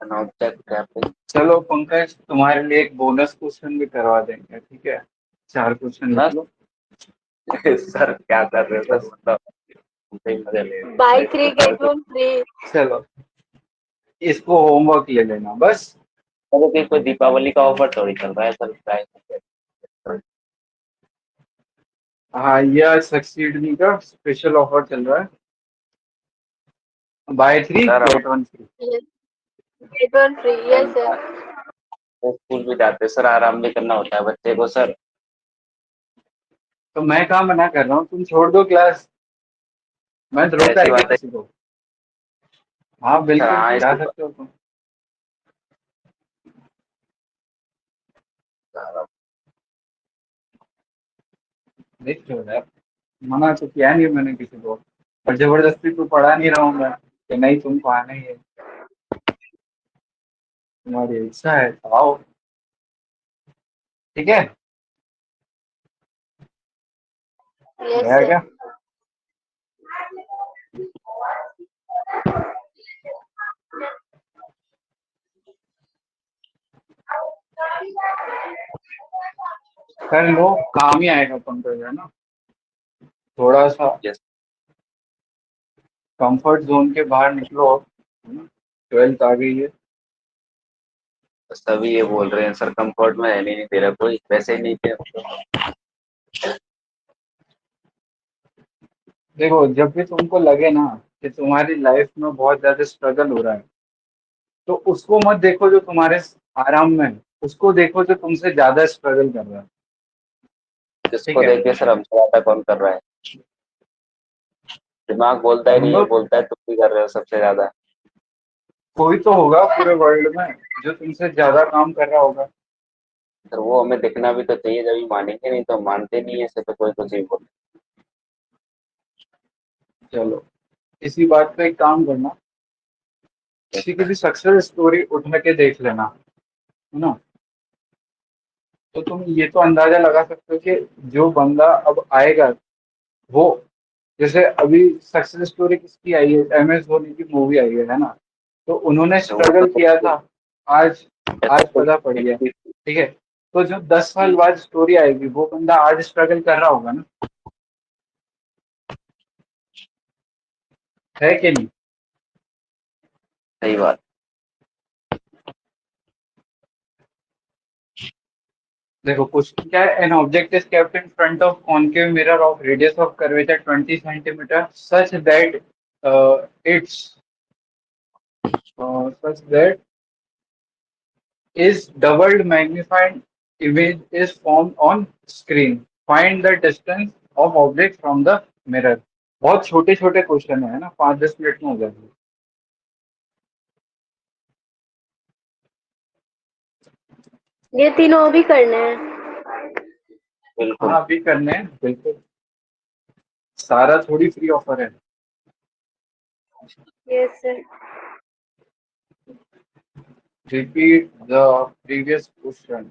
एन ऑब्जेक्ट कैपिंग चलो पंकज, तुम्हारे लिए एक बोनस क्वेश्चन भी करवा देंगे, ठीक है? 4 क्वेश्चन ना लिख लो। सर क्या कर रहे हो सर, मतलब हमसे ही मजे ले रहे हो बाय सर, 3 इसको कर गेट दो। 1 फ्री। चलो, इसको होमवर्क ले लेना बस। चलो कि कोई दीपावली का ऑफर थोड़ी चल रहा है सर, प्राइस। हाँ, ये सक्सीडनी का स्पेशल ऑफर चल रहा है। बाय 3 सर हम get 1 free. Get 1 free, yes sir. School भी जाते हैं सर, आराम भी करना होता है बच्चे को सर। तो मैं कहाँ मना कर रहा हूँ, तुम छोड़ दो क्लास। मैं रोका ऐसी है क्या बात है किसी को? हाँ सर। बिल्कुल, हाँ जा इसकी सकते हो तुम। देख लो यार, मना तो किया नहीं मैंने किसी को, और जबरदस्ती तो पढ़ा नहीं रहा हूँ मैं कि नहीं तुमको आना ही है। तुम्हारी इच्छा है तो आओ, ठीक है? यस गया सर। क्या? कर लो, काम ही आएगा पंकज, है ना? थोड़ा सा यस, कंफर्ट जोन के बाहर निकलो, है ना? 12th आ गई है। सभी ये बोल रहे हैं सर, कंफर्ट में रहने नहीं दे रहा कोई, पैसे ही नहीं थे। देखो, जब भी तुमको लगे ना कि तुम्हारी लाइफ में बहुत ज्यादा स्ट्रगल हो रहा है, तो उसको मत देखो जो तुम्हारे आराम में है, उसको देखो जो तुमसे ज्यादा स्ट्रगल कर रहा है। ठीक किसको है? देख के सर हमसे ज्यादा कौन कर रहा है? दिमाग बोलता ही हम नहीं है, लोग, बोलता है तुम भी कर रहे हो सबसे ज्यादा। कोई तो होगा पूरे वर्ल्ड में जो तुमसे ज्यादा काम कर रहा होगा। सर वो हमें दिखना भी तो चाहिए, जब मानेंगे, नहीं तो हम मानते नहीं है ऐसे तो कोई कुछ ही बोल। चलो, इसी बात पे एक काम करना, किसी की भी सक्सेस स्टोरी उठा के देख लेना, है ना? तो तुम ये तो अंदाजा लगा सकते हो कि जो बंदा अब आएगा वो, जैसे अभी सक्सेस स्टोरी किसकी आई है, MS धोनी की मूवी आई है ना? तो उन्होंने अच्छा वो स्ट्रगल किया तो था, आज आज पता पड़ गया, ठीक है? तो जो 10 साल बाद स्टोरी आएगी, वो बंदा आज स्ट्रगल कर रहा होगा ना, है कि नहीं? सही बात। देखो कुछ क्या है, an object is kept in front of concave mirror of radius of curvature 20 centimetre such that it's such that is doubled magnified image is formed on screen. Find the distance of object from the mirror. बहुत छोटे छोटे question है ना, 5-10 minute में हो जाएंगे। ये तीनों भी करने हैं। बिल्कुल। हाँ अभी करने हैं बिल्कुल, सारा थोड़ी फ्री ऑफर है। Yes sir. Repeat the previous question.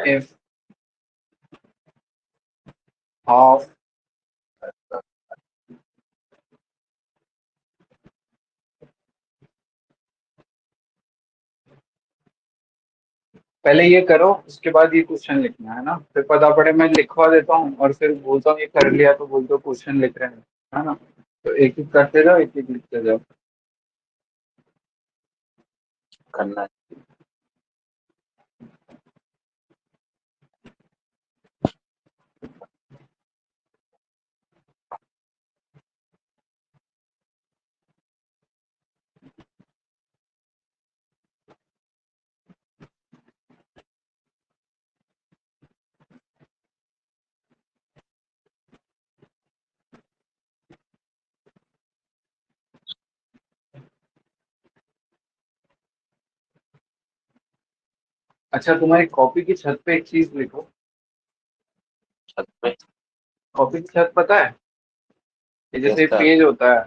If half, पहले ये करो उसके बाद ये क्वेश्चन लिखना है ना, फिर पता पड़े मैं लिखवा देता हूँ और फिर बोलता हूँ ये कर लिया तो बोलते हो क्वेश्चन लिख रहे हैं, है ना? तो एक एक करते जाओ, एक एक लिखते जाओ। करना है। अच्छा, तुम्हारी कॉपी की छत पे एक चीज लिखो। छत पे? कॉपी की छत पता है, ये यस जैसे सर, पेज होता है,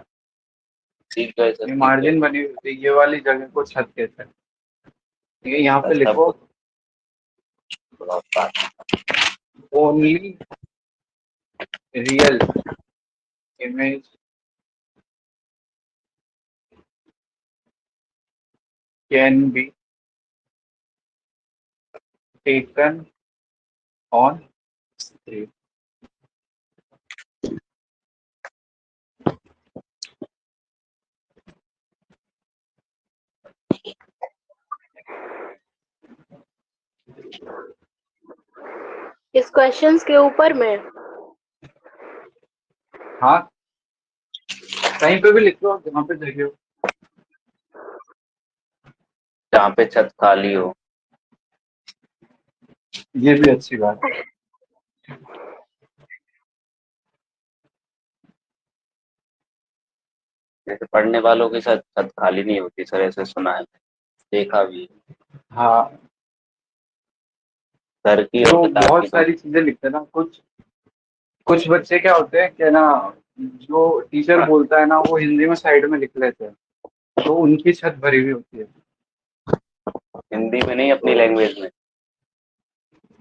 सीख गए सर, ये सीख गए। मार्जिन बनी हुई होती है, ये वाली जगह को छत कहते हैं। ठीक है, यहाँ पे रास्ता लिखो बहुत बड़ा बात। Only real image can be taken on stage. इस क्वेश्चंस के ऊपर में हाँ, कहीं पे भी लिख लो जहाँ पे जगह हो। जहाँ पे छत खाली हो। ये भी अच्छी बात है। जैसे पढ़ने वालों के साथ छत खाली नहीं होती सर, ऐसे सुना है, देखा भी है। हाँ, घर की और तो किताब की बहुत तो। सारी चीजें लिखते हैं ना। कुछ कुछ बच्चे क्या होते हैं कि ना, जो टीचर बोलता है ना वो हिंदी में साइड में लिख लेते हैं, तो उनकी छत भरी हुई होती है। हिंदी में नहीं, अपनी तो लैंग्वेज में।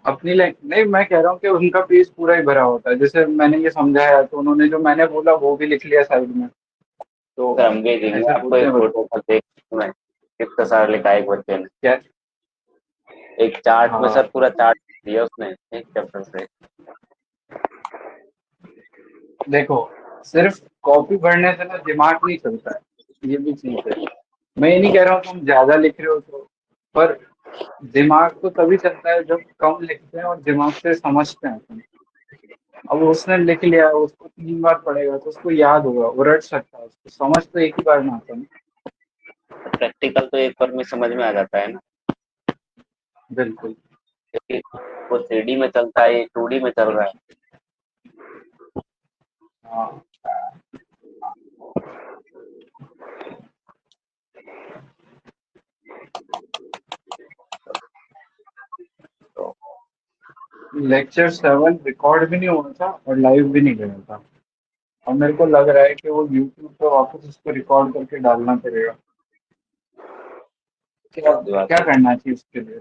अपनी नहीं, मैं कह रहा हूँ कि उनका पेज पूरा ही भरा होता है। जैसे मैंने ये समझाया तो उन्होंने जो मैंने बोला वो भी लिख लिया साइड में। तो सर हम भेजेंगे ऐसे आपको होते एक हैं बच्चे। फोटो पर, देख मैं कितना सारा लिखा है एक बच्चे ने। क्या? एक चार्ट में सर, हाँ, पूरा चार्ट दिया उसने एक चैप्टर से। देखो, सिर्फ कॉपी भरने से ना दिमाग नहीं चलता है, ये भी चीज है। मैं ये नहीं कह रहा हूँ तुम ज्यादा लिख रहे हो तो, पर दिमाग तो तभी चलता है जब कम लिखते हैं और दिमाग से समझते हैं तुम। अब उसने लिख लिया, उसको 3 बार पढ़ेगा तो उसको याद होगा, वो रट सकता है, उसको समझ तो एक ही बार में आता है ना। प्रैक्टिकल तो एक बार में समझ में आ जाता है ना, बिल्कुल। क्योंकि वो 3D में चलता है, ये 2D में चल रहा है। हाँ, तो लेक्चर 7 रिकॉर्ड भी नहीं हुआ था और लाइव भी नहीं गया था। और मेरे को लग रहा है कि वो यूट्यूब पे वापस उसको रिकॉर्ड करके डालना पड़ेगा। क्या बात क्या है, करना चाहिए उसके लिए?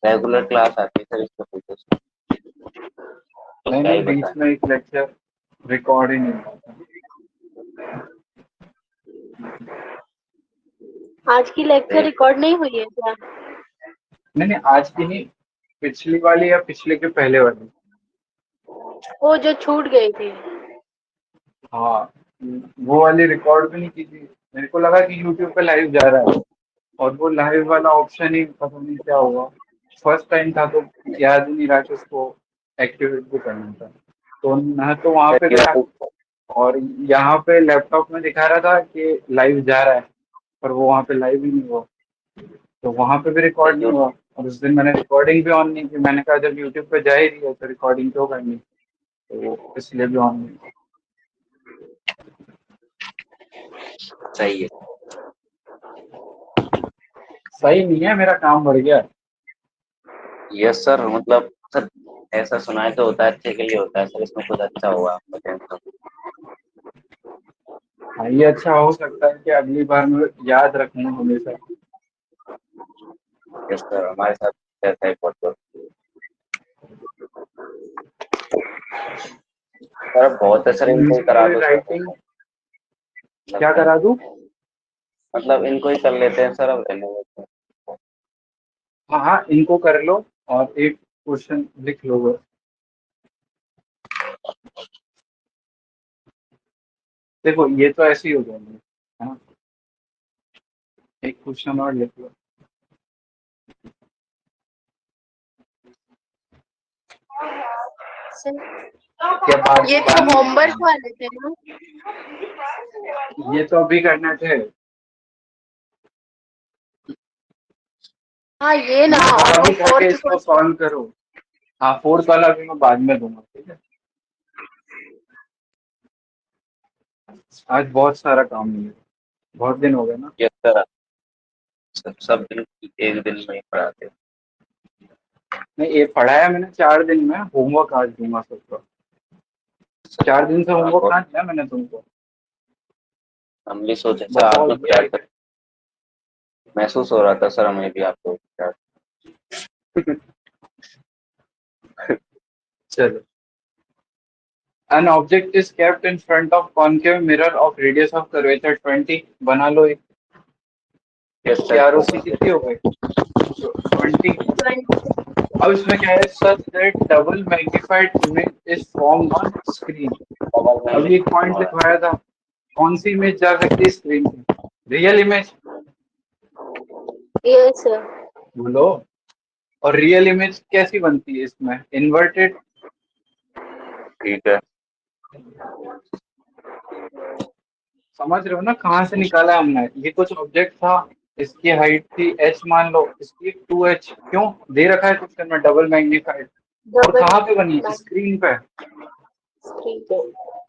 रेगुलर क्लास आती है सर इसके पीछे से, तो नहीं क्या नहीं, ही बीच बताएं। में एक लेक्चर रिकॉर्ड ही नहीं हुआ था। आज की लेक्चर देख, रिकॉर्ड नहीं हुई है क्या? नहीं नहीं, आज की नहीं, पिछली वाली या पिछले के पहले वाली। वो जो छूट गई थी। हाँ, वो वाली रिकॉर्ड भी नहीं की थी। मेरे को लगा कि यूट्यूब पे लाइव जा रहा है और वो लाइव वाला ऑप्शन ही पता नहीं क्या हुआ। फर्स्ट टाइम था तो याद ही नहीं रहा कि उसको एक्टिवेट भी करना था। तो मैं तो वहां पे गया और यहाँ पे लैपटॉप में दिखा रहा था कि लाइव जा रहा है, पर वो वहाँ पे लाइव ही नहीं हुआ। तो वहां पे भी रिकॉर्ड नहीं हुआ। और उस दिन मैंने रिकॉर्डिंग भी ऑन नहीं की। मैंने कहा जब यूट्यूब पे जा ही रही है तो रिकॉर्डिंग क्यों करनी, तो इसलिए भी ऑन नहीं। सही है। सही नहीं है, मेरा काम बढ़ गया। यस सर, मतलब सर ऐसा सुनाए तो होता है, अच्छे के लिए होता है सर, इसमें कुछ अच्छा हुआ आपका टेंशन। हाँ, ये अच्छा हो सकता है कि अगली बार मैं याद रखूंगा हमेशा। यस सर, हमारे साथ ऐसा ही बहुत बहुत। सर बहुत है सर, इनको ही करा यूजुअली दो सर, राइटिंग क्या लगता है। करा दूं? मतलब इनको ही कर लेते हैं सर, अब रहने देते हैं। हाँ हाँ, इनको कर लो और एक क्वेश्चन लिख लो बस। देखो, ये तो ऐसे ही हो जाएंगे, है ना। एक क्वेश्चन और लिख लो। क्या बात ये तो बाद में होमवर्क लिखना वाले थे ना? है? ये तो अभी करना थे। हाँ ये ना, हाँ, और वो अभी करके फोर्थ इसको सॉल्व करो। हाँ, फोर्थ वाला भी मैं बाद में दूंगा, ठीक है। आज बहुत सारा काम नहीं है, बहुत दिन हो गए ना। यस सर, सब दिन एक दिन में ही पढ़ाते हैं। नहीं, ये पढ़ाया मैंने 4 दिन में, होमवर्क आज दूंगा सबको। 4 दिन से आप होमवर्क बहुत, कहाँ दिया मैंने तुमको? हम भी सोचे सर आप बताओ लोग ये क्या है कर, महसूस हो रहा था सर हमें भी आप लोग क्या। कि चलो, an object is kept in front of concave mirror of radius of curvature 20, बना लो एक। Yes, इसकी sir. आरओसी कितनी हो गई? 20। अब इसमें क्या है, such that double magnified image is formed on screen. अभी एक पॉइंट लिखवाया था, कौन सी इमेज जा सकती है स्क्रीन पे? Real image, yes sir. बोलो। और रियल इमेज कैसी बनती है इसमें? इन्वर्टेड। ठीक है. समझ रहे हो ना कहाँ से निकाला हमने? ये कुछ ऑब्जेक्ट था, इसकी हाइट थी h, मान लो इसकी 2h, क्यों दे रखा है क्वेश्चन में डबल मैग्नीफाइड, और डबल कहाँ पे बनी? स्क्रीन पे। स्क्रीन पे।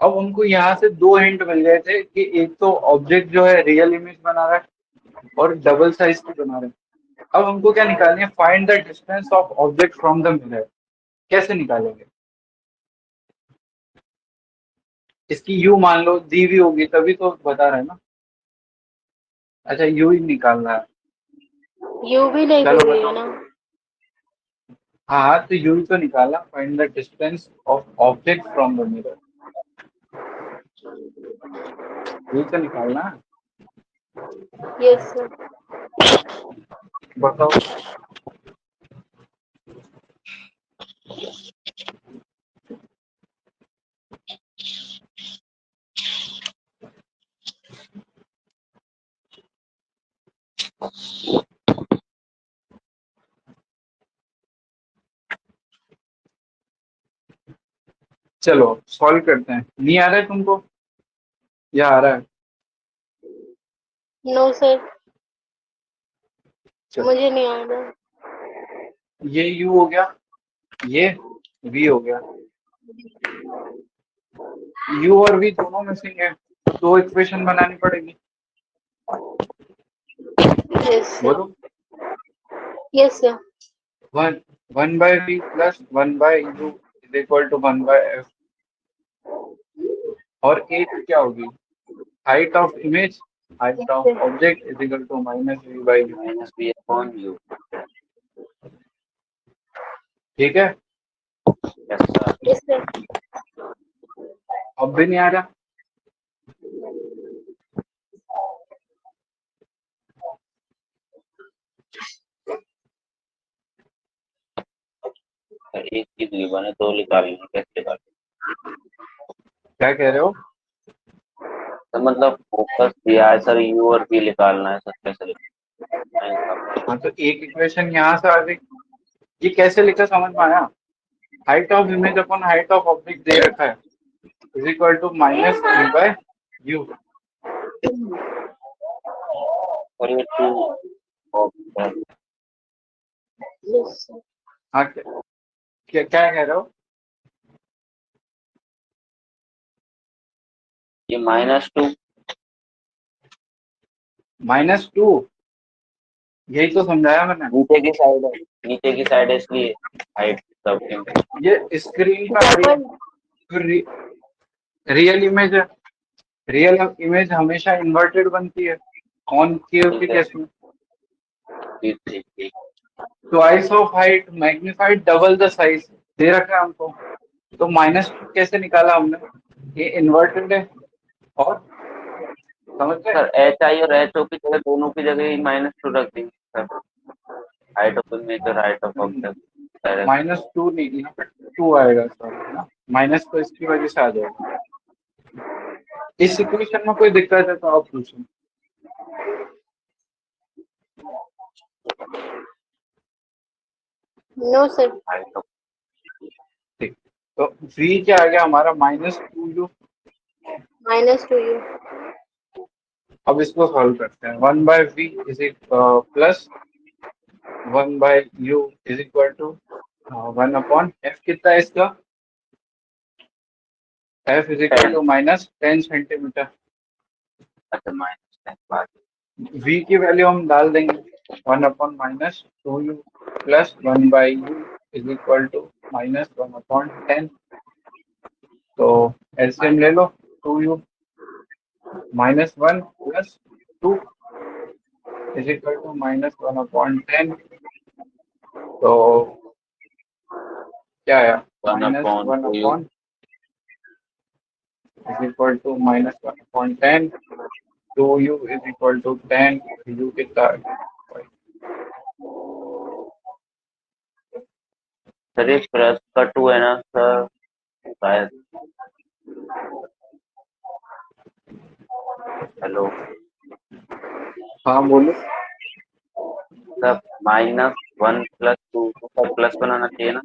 अब उनको यहाँ से दो हिंट मिल गए थे कि एक तो ऑब्जेक्ट जो है रियल इमेज बना रहा है और डबल साइज की बना रहा है। अब हमको क्या निकालनी है? Find the distance of object from the mirror. कैसे निकालेंगे? इसकी यू मान लो दी हुई होगी, तभी तो बता रहे हैं ना। अच्छा, यू ही निकालना है। यू भी नहीं दे चलो रही है बताओ। ना। हाँ, तो यू ही तो निकाला, find the distance of object from the mirror, यही तो निकालना है। Yes sir. बताओ। चलो सॉल्व करते हैं। नहीं आ रहा है तुमको या आ रहा है? नो सर, चलो, मुझे नहीं आ रहा। ये u हो गया, ये v हो गया। u और v दोनों मिसिंग है, तो इक्वेशन बनानी पड़ेगी। Yes sir. बोलो। Yes sir. One by v plus one by u is equal to one by f। और एक क्या होगी? Height of image, height of object is equal to minus v by u। Minus B upon u. ठीक है, yes sir. Yes sir. अब भी नहीं आ रहा? एक चीज गिवन है, दो निकालनी है, कैसे निकालें? क्या कह रहे हो? तो मतलब फोकस दिया है सर, यू और बी निकालना है सर, कैसे निकालें? हाँ, तो एक इक्वेशन यहाँ से आ गई। ये कैसे लिखा समझ में आया? Height of image upon height of object दे रखा है is equal to minus v by u। और ये टू ऑफ यस सर। हाँ, क्या क्या कह रहे हो? ये -2. -2, यही तो समझाया मैंने। नीचे की साइड है, नीचे की साइड है, इसलिए हाइट सब. ये स्क्रीन पे आ रही है, डबल। फिर रियल इमेज है। रियल इमेज हमेशा इन्वर्टेड बनती है, कॉनकेव के केस में। ठीक ठीक ठीक. Twice of height magnified double the size दे रखा है हमको, तो -2 कैसे निकाला हमने? ये इन्वर्टेड है। और समझ गए? सर एच आई और एच ओ की जगह, दोनों की जगह ही -2 रख देंगे सर. हाइट ऑफ इमेज और हाइट ऑफ ऑब्जेक्ट. -2 नहीं, यहाँ पे 2 आएगा सर, है ना? माइनस तो इसकी वजह से आ जाएगा। इस इक्वेशन में कोई दिक्कत है तो आप पूछो। No sir. Height of. ठीक, तो v क्या आ गया हमारा? -2u। -2u। अब इसको सॉल्व करते हैं। 1/v is plus 1/u is equal to 1/f। कितना है इसका? f is equal to -10 centimetre. अच्छा, -10. v की वैल्यू हम डाल देंगे, 1/-2u plus 1/u is equal to -1/10। तो एलसीएम ले लो, 2u -1 plus 2 is equal to -1/10। तो क्या आया? 1/2u. -1 is equal to -1/10। 2u is equal to 10, u कितना है? सर ये प्लस का 2 है ना सर, शायद। हेलो हाँ बोलो। सर, -1 + 2 तो प्लस बनाना चाहिए ना।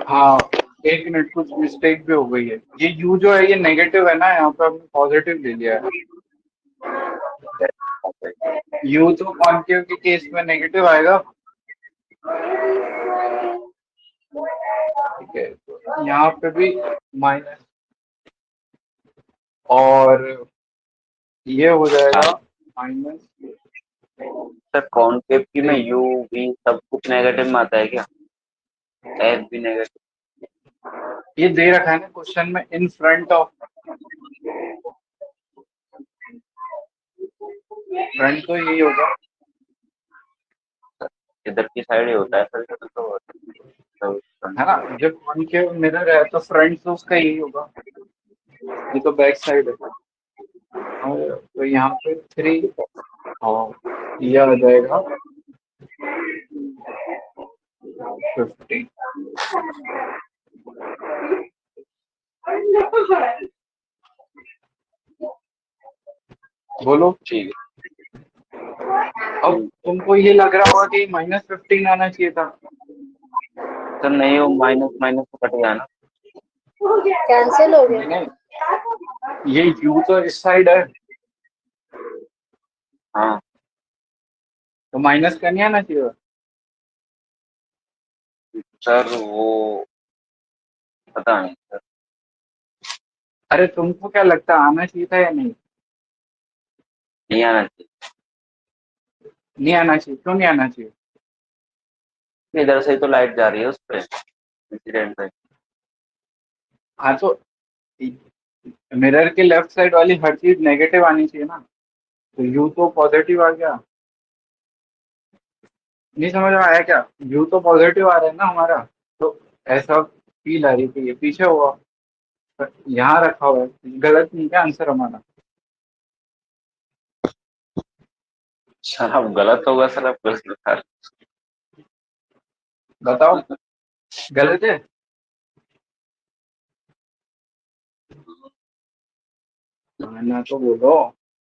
हाँ, एक मिनट, कुछ मिस्टेक भी हो गई है। ये u जो है ये नेगेटिव है ना, यहाँ पे हमने पॉजिटिव ले लिया है। u तो कॉन्केव के केस में नेगेटिव आएगा। ठीक है, तो यहाँ पे भी माइनस, और ये हो जाएगा माइनस। सर कॉन्केव की में यू वी सब कुछ नेगेटिव में आता है क्या? एफ भी नेगेटिव? ये दे रखा है ना क्वेश्चन में, इन फ्रंट ऑफ। फ्रंट तो यही होगा, इधर की साइड ही होता है सर, तो है ना। जब कॉन्केव मिरर है तो फ्रंट तो उसका यही होगा, ये तो बैक साइड है। और तो यहाँ पे 3, और ये आ जाएगा 15। बोलो। ठीक अब तुमको ये लग रहा होगा कि -15 आना चाहिए था। है सर, नहीं वो माइनस माइनस तो कट गया ना। कैंसिल हो नहीं गया। नहीं, ये u तो इस साइड है, हाँ तो माइनस का नहीं आना चाहिए। सर, वो पता नहीं सर। अरे तुमको क्या लगता है, आना चाहिए था या नहीं? नहीं आना चाहिए। नहीं आना चाहिए, क्यों नहीं आना चाहिए? इधर से ही तो लाइट जा रही है उस पे, इंसिडेंट पे। हाँ तो मिरर के लेफ्ट साइड वाली हर चीज नेगेटिव आनी चाहिए ना, तो u तो पॉजिटिव आ गया। नहीं समझ में आया क्या? u तो पॉजिटिव आ रहा है ना हमारा, तो ऐसा फील आ रही थी, ये पीछे हुआ, पर यहाँ रखा हुआ है, गलत नहीं क्या आंसर हमारा? सर अब गलत होगा सर, अब गलत बता रहे बताओ, गलत है? ना तो बोलो,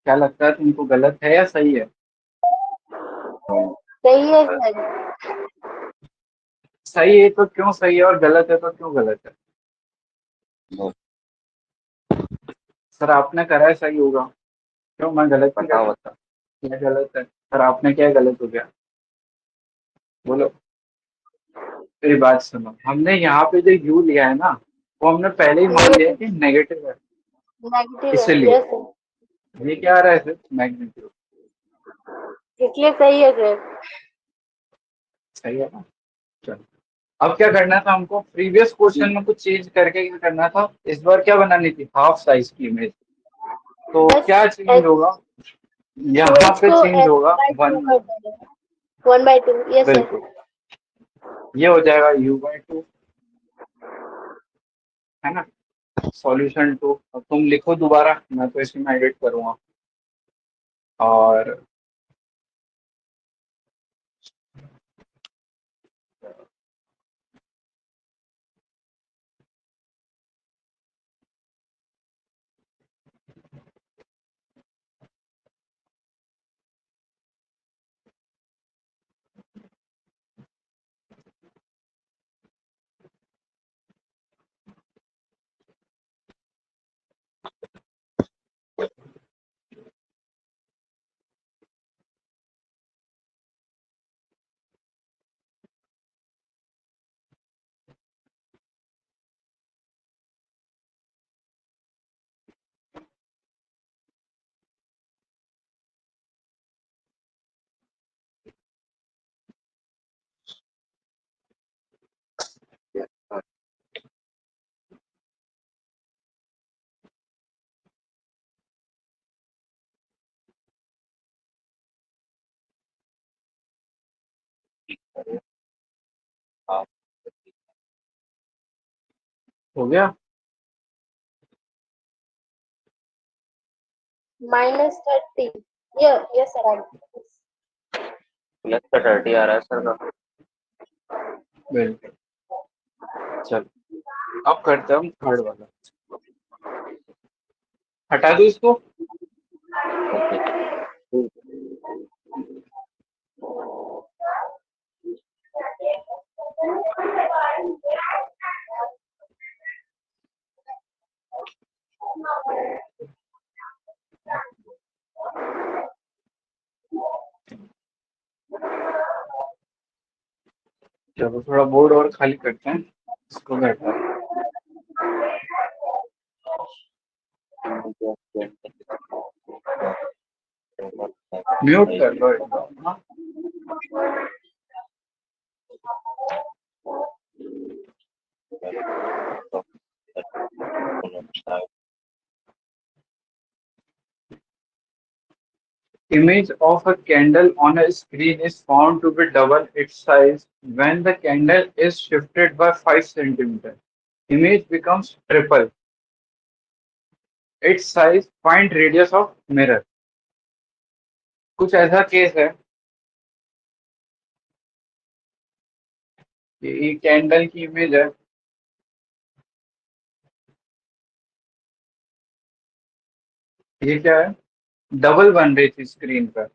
क्या लगता है तुमको, गलत है या सही है? हो। सही है सर। सही है तो क्यों सही है, और गलत है तो क्यों गलत है? सर आपने करा है सही होगा, क्यों मैं गलत नहीं कर बताओ सकता? क्या गलत है सर, आपने क्या गलत हो गया? बोलो। मेरी बात सुनो, हमने यहाँ पे जो यू लिया है ना, वो हमने पहले ही मान लिया कि नेगेटिव है, नेगेटिव है, इसीलिए यस सर। ये क्या आ रहा है सर, मैग्नीट्यूड। इसलिए सही है सर। सही है ना? चलो, अब क्या करना था हमको, प्रीवियस क्वेश्चन में कुछ चेंज करके क्या करना था, इस बार क्या बनानी थी, हाफ साइज की इमेज। तो बस क्या चेंज होगा, यहाँ एच पे को चेंज एच होगा बाई टू 1। कर देंगे। 1/2, यस सर। बिल्कुल, ये हो जाएगा u/2, है ना। सॉल्यूशन 2, अब तुम लिखो दोबारा, मैं तो इसमें एडिट करूंगा। और हो गया। -30 yes sir प्लस का 30 आ रहा है सर का। बिल्कुल। चलो अब करते हैं हम थर्ड वाला। हटा दो इसको। ओके चलो थोड़ा बोर्ड और खाली करते हैं, इसको मैं हटा दूं। म्यूट कर लो एकदम। हाँ image of a candle on a screen is found to be double its size when the candle is shifted by 5 centimeters. Image becomes triple its size. Find radius of mirror. कुछ ऐसा case है कि ये candle की image है, ये क्या है, डबल बन रही थी स्क्रीन पर।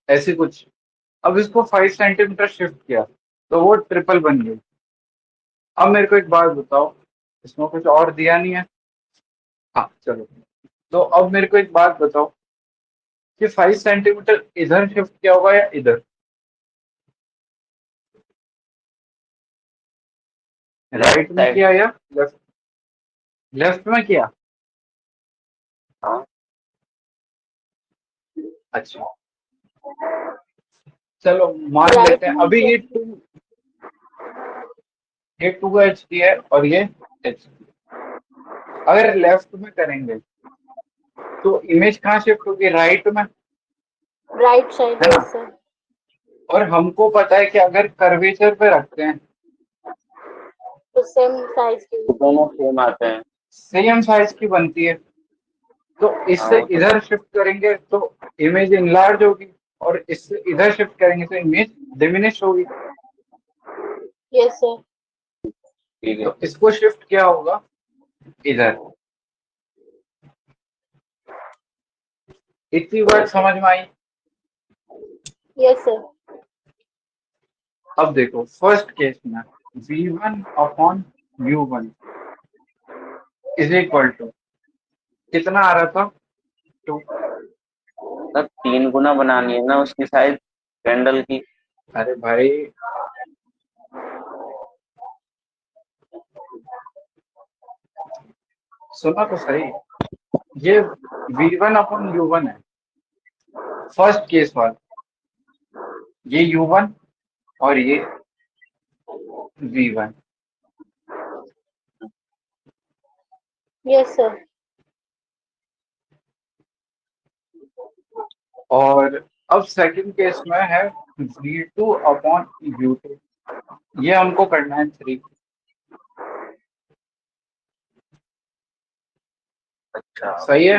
ऐसी कुछ, अब इसको 5 सेंटीमीटर शिफ्ट किया तो वो ट्रिपल बन गई। अब मेरे को एक बात बताओ, इसमें कुछ और दिया नहीं है। हाँ चलो, तो अब मेरे को एक बात बताओ कि 5 सेंटीमीटर इधर शिफ्ट किया होगा या इधर? राइट में किया या लेफ्ट? लेफ्ट में किया। हाँ अच्छा चलो मान Right लेते हैं में अभी ये किया। 2 HD है और ये HD। अगर लेफ्ट में करेंगे तो इमेज कहाँ शिफ्ट होगी, राइट में, राइट साइड है ना? यस सर और हमको पता है कि अगर कर्वेचर पे रखते हैं तो सेम साइज की दोनों सेम आते हैं। सेम साइज की बनती है, तो इससे हाँ, वो तो इधर शिफ्ट करेंगे तो इमेज इनलार्ज होगी और इससे इधर शिफ्ट करेंगे तो इमेज डिमिनिश होगी। यस सर ठीक है। तो इसको शिफ्ट किया होगा इधर। इतनी बात समझ में आई? यस सर अब देखो फर्स्ट केस में V1 upon U1 is equal to कितना आ रहा था, 2। सर 3 गुना बनानी है ना उसकी साइज कैंडल की। अरे भाई सुना तो सही, ये V1 अपॉन U1 है फर्स्ट केस वाला, ये U1 और ये V1। यस सर और अब सेकंड केस में है V2 अपॉन U2, ये हमको करना है 3। अच्छा सही है?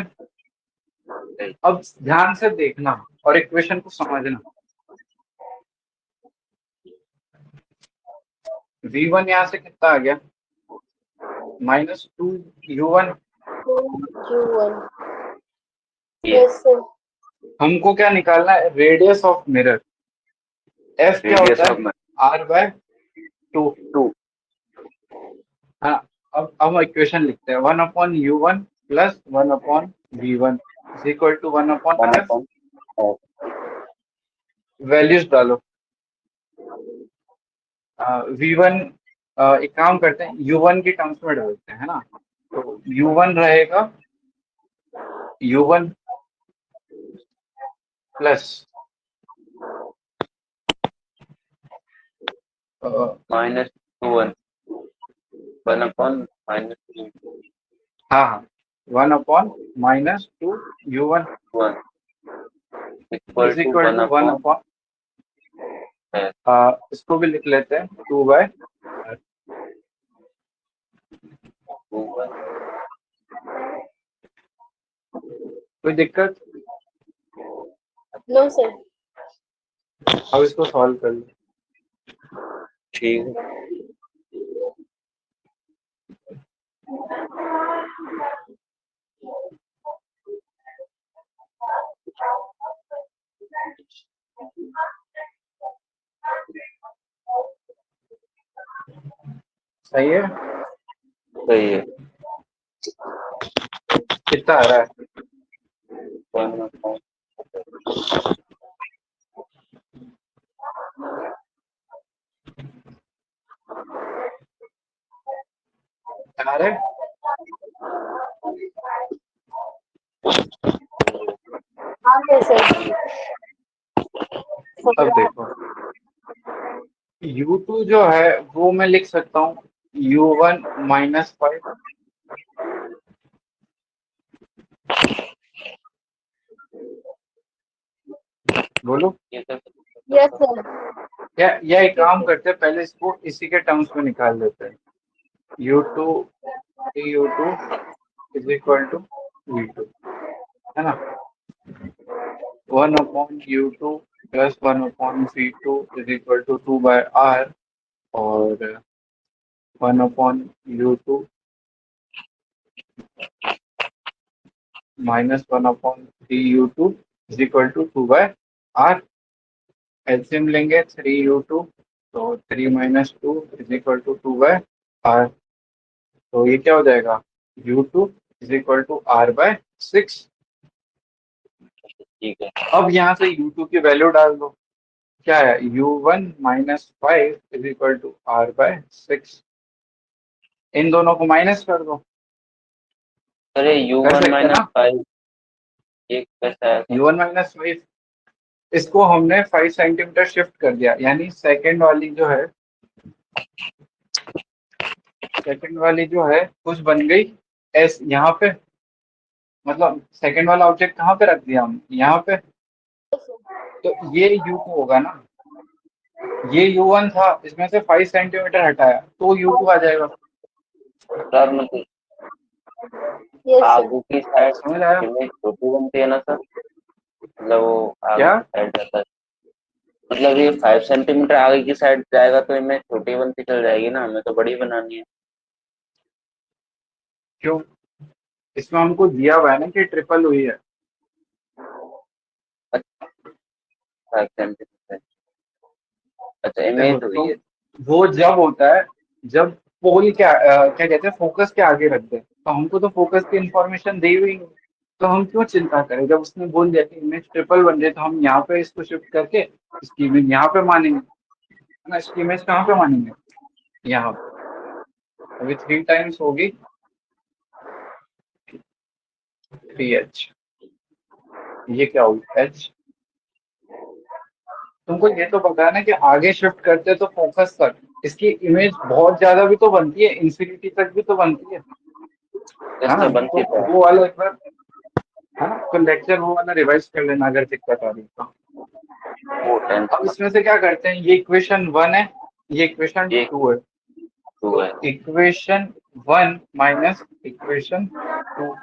अब ध्यान से देखना और इक्वेशन को समझना। V1 यहाँ से कितना आ गया, -2U1। Q1 यस सर हमको क्या निकालना है, रेडियस ऑफ मिरर। F क्या होता है, R/2। हाँ अब हम इक्वेशन लिखते हैं 1/U1 plus 1/V1 is equal to 1/F। Values डालो। V1 एक काम करते हैं U1 के टर्म्स में डालते हैं, है ना? तो U1 रहेगा U1 प्लस -2 1/-3 हाँ 1/-2U1 equal is to equal to 1 upon, इसको भी लिख लेते हैं 2/, 2 है। कोई दिक्कत? No sir. अब इसको सॉल्व कर लो। ठीक है। सही है? सही है। कितना आ रहा है? 1 आ रहा है? हाँ सर। अब देखो, U2 जो है वो मैं लिख सकता हूँ U1 माइनस 5। बोलो। ये तो यस सर। या एक काम करते हैं, पहले इसको इसी के टर्म्स में निकाल लेते हैं। U2 U2 is equal to V2, है ना? 1/U2 plus 1/V2 is equal to 2/R, और 1/U2 minus 1/3U2 is equal to 2/R। LCM लेंगे 3U2, तो 3 minus 2 is equal to 2/R। तो ये क्या हो जाएगा? U2 is equal to R/6। ठीक है। अब यहाँ से U2 की वैल्यू डाल दो। क्या है? U1 minus 5 is equal to R/6। इन दोनों को माइनस कर दो। अरे कर U1 सकते हैं माइनस ना? 5 ये कैसा है? U1 माइनस 5, इसको हमने 5 सेंटीमीटर शिफ्ट कर दिया, यानी सेकंड वाली जो है, सेकंड वाली जो है कुछ बन गई एस यहाँ पे। मतलब सेकंड वाला ऑब्जेक्ट कहाँ पे रख दिया हम? यहाँ पे। तो ये U2 होगा ना, ये U1 था, इसमें से 5 सेंटीमीटर हटाया तो U2 आ जाएगा। सर मतलब यस सर। आगे की साइड समझ आया? इमेज छोटी बनती है ना सर? मतलब वो आगे क्या? की साइड जाता है, मतलब ये 5 सेंटीमीटर आगे की साइड जाएगा तो इमेज छोटी बनती चल जाएगी ना, हमें तो बड़ी बनानी है। क्यों? इसमें हमको दिया हुआ है ना कि ट्रिपल हुई है। 5 सेंटीमीटर, अच्छा देखो इमेज हुई तुम, है। वो जब होता है जब पोल क्या कहते हैं, फोकस के आगे रख दे, तो हमको तो फोकस की इंफॉर्मेशन दी हुई है, तो हम क्यों चिंता करें? जब उसने बोल दिया कि इमेज ट्रिपल बन जाए, तो हम यहाँ पे इसको शिफ्ट करके इसकी इमेज यहाँ पे मानेंगे, है ना? इसकी इमेज कहाँ पे मानेंगे? यहाँ पे। अभी 3 टाइम्स होगी 3H। ये क्या होगी? H। तुमको ये तो पता है ना कि आगे शिफ्ट करते तो फोकस तक इसकी इमेज बहुत ज्यादा भी तो बनती है, इंफिनिटी तक भी तो बनती है जैसे ना? बनती तो है वो वाला एक बार, है ना, तो लेक्चर वो वाला रिवाइज कर लेना अगर दिक्कत आ रही है तो। वो 10 अब इसमें से क्या करते हैं, ये इक्वेशन 1 है, ये इक्वेशन ये 2 है। 2 तो है। इक्वेशन 1 माइनस इक्वेशन 2,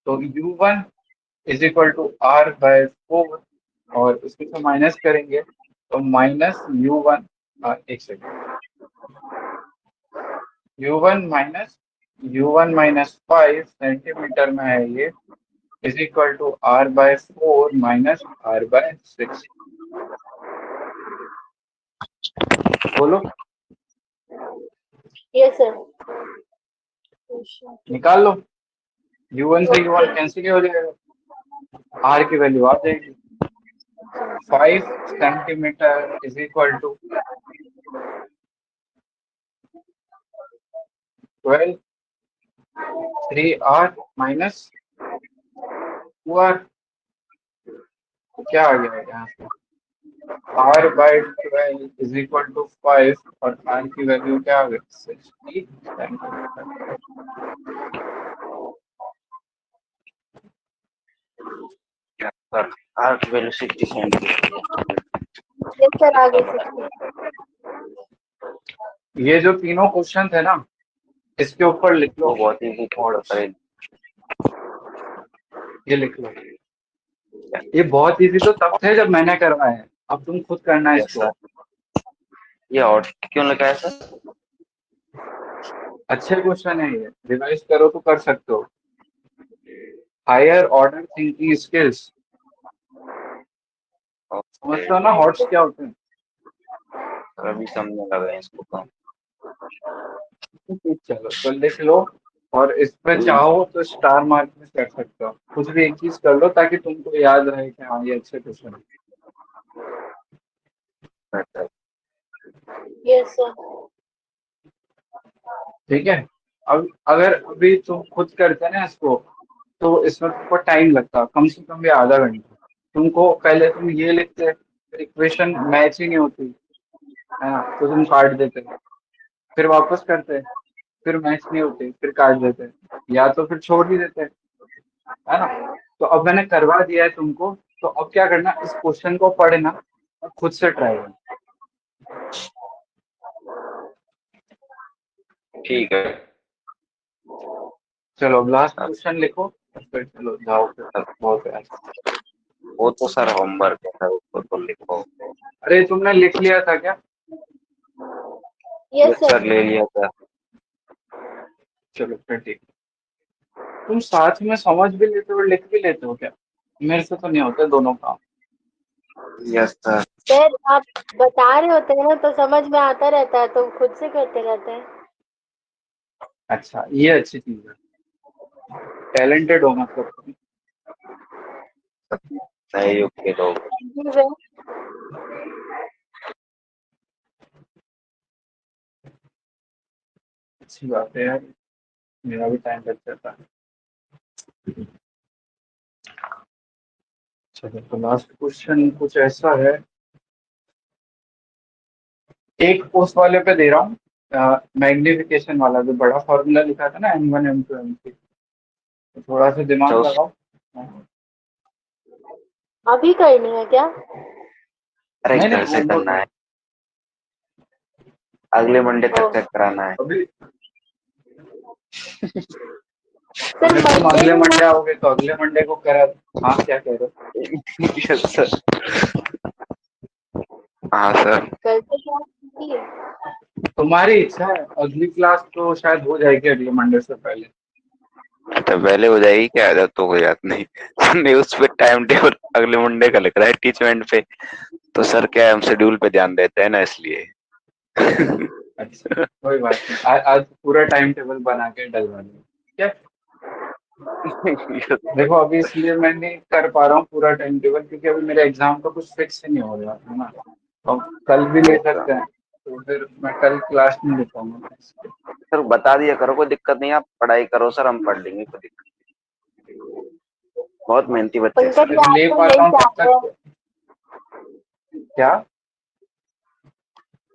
तो U1 is equal to R/4, और उसमें से माइनस करेंगे तो माइनस U1, एक सेकेंड, U1 माइनस 5 सेंटीमीटर में है ये, is equal to R/4 minus R/6। बोलो, यस सर। निकाल लो। U1 से U1 कैंसिल हो जाएगा, R की वैल्यू आ जाएगी। 5 centimetre is equal to 12, 3R minus 2R। क्या आ गया है यहाँ से? R/12 इज इक्वल टू 5, और R की वैल्यू क्या आ गई? 60 सेंटीमीटर। सर आर की वैल्यू 60 सेंटीमीटर। यस सर, आगे 60। ये जो तीनों क्वेश्चन है ना, इसके ऊपर लिख लो, वो बहुत इजी हॉट्स, करे। ये लिख लो। ये बहुत इजी तो तब थे जब मैंने करवाया है, अब तुम खुद करना है यस इसको। सर। ये हॉट क्यों लगा है सर? अच्छे क्वेश्चन है, ये रिवाइज करो तो कर सकते हो। Higher order thinking skills, okay समझते हो ना हॉट्स क्या होते हैं? सर, अभी समझने लगा है इसको तो। चलो तो लिख लो, और इस पे चाहो तो स्टार मार्क में कर सकते हो, कुछ भी एक चीज कर लो ताकि तुमको याद रहे कि हाँ ये अच्छे क्वेश्चन है। अच्छा, यस सर। ठीक है। अब अगर अभी तुम खुद करते ना इसको, तो इसमें तुमको टाइम लगता, कम से कम भी आधा घंटा। तुमको पहले तुम ये लिखते, इक्वेशन मैच ही नहीं होती है ना, तो तुम काट देते, फिर वापस करते, फिर मैच नहीं होती, फिर काट देते, या तो फिर छोड़ ही देते, है ना। तो अब मैंने करवा दिया है तुमको, तो अब क्या करना, इस क्वेश्चन को पढ़ना और खुद से ट्राई करना। ठीक है चलो अब लास्ट क्वेश्चन लिखो, और फिर चलो जाओ फिर, सर। बहुत है। वो तो सर होमवर्क है सर, उसको तो लिखो। अरे तुमने लिख लिया था क्या? Yes yes sir. सर, ले लिया सर। चलो फिर ठीक। तुम साथ में समझ भी लेते हो और लिख भी लेते हो क्या? मेरे से तो नहीं होते दोनों काम। Yes sir. सर आप बता रहे होते हैं ना तो समझ में आता रहता है, तो खुद से करते रहते हैं। अच्छा, ये अच्छी चीज है, टैलेंटेड हो मतलब तुम। सहयोग के लोग। Thank you sir. अच्छी बात है यार, मेरा भी टाइम लग जाता है। चलो तो लास्ट क्वेश्चन कुछ ऐसा है, एक पोस्ट वाले पे दे रहा हूँ, मैग्निफिकेशन वाला जो बड़ा फॉर्मूला लिखा था ना, M1 M2 M3, तो थोड़ा सा दिमाग अच्छा, लगाओ। अभी करनी है क्या? अरे नहीं घर नहीं, से होमवर्क करना है है, अगले मंडे ओ तक चेक कराना है। अभी। सर अगर तुम मंडे अगले में मंडे आओगे तो अगले मंडे को करा। हाँ क्या कह रहे हो? Yes sir. हाँ सर। करते क्या है? तुम्हारी इच्छा है, अगली क्लास तो शायद हो जाएगी अगले मंडे से पहले। तो पहले हो जाएगी क्या, आदत तो कोई बात नहीं। नहीं, उस पे टाइम टेबल अगले मंडे का लिख रहा है टीचमेंट पे, तो सर क्या है, हम शेड्यूल पे ध्यान देते हैं ना, इसलिए। अच्छा कोई बात नहीं, आज पूरा टाइम टेबल बना के डलवा दूँ क्या? देखो अभी इसलिए मैं नहीं कर पा रहा हूँ पूरा टाइम टेबल, क्योंकि अभी मेरे एग्जाम का कुछ फिक्स ही नहीं हो रहा है ना। अब कल भी ले सकते हैं, तो फिर मैं कल क्लास नहीं ले पाऊंगा इसलिए। सर बता दिया करो, कोई दिक्कत नहीं, आप पढ़ाई करो सर, हम पढ़ लेंगे, कोई दिक्कत नहीं। बहुत मेहनती बच्चे हैं पंकज सर। जी जब आप ले तो पाता यही हूँ तब चाहते हैं। तक। क्या?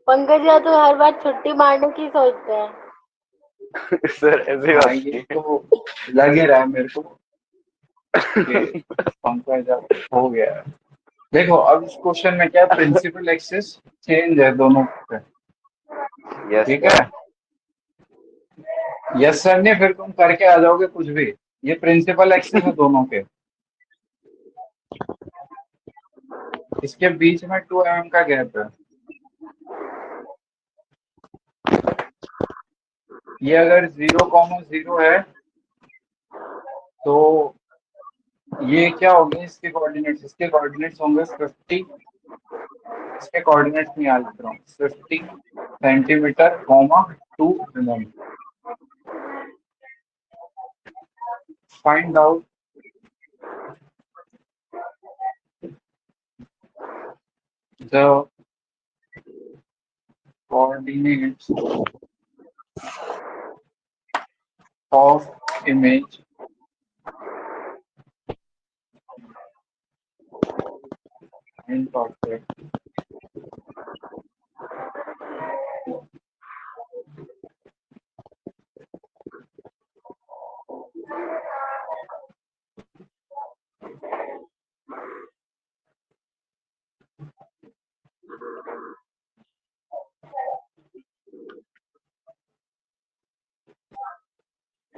पंकज जी तो हर बार छुट्टी मारने की सोचते हैं। सर ऐसी हाँ बात ये नहीं तो लग ही रहा है मेरे को कि है। पंकज अब हो गया है। देखो अब इस क्वेश्चन में क्या, प्रिंसिपल एक्सिस चेंज है दोनों पे, यस ठीक है। सर। यस सर ने फिर तुम करके आ जाओगे कुछ भी, ये प्रिंसिपल एक्सिस है दोनों के, इसके बीच में 2 mm का गैप है। ये अगर 0,0 है तो ये क्या होंगे इसके कोऑर्डिनेट्स, इसके कोऑर्डिनेट्स होंगे 50, इसके कोऑर्डिनेट्स नहीं याद रख रहा हूँ, 50 centimetre, 2 mm। Find out the coordinates of image in portrait.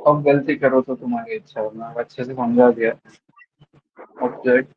अब गलती करो तो तुम्हारी इच्छा हो, मैं अच्छे से समझा दिया। ऑब्जेक्ट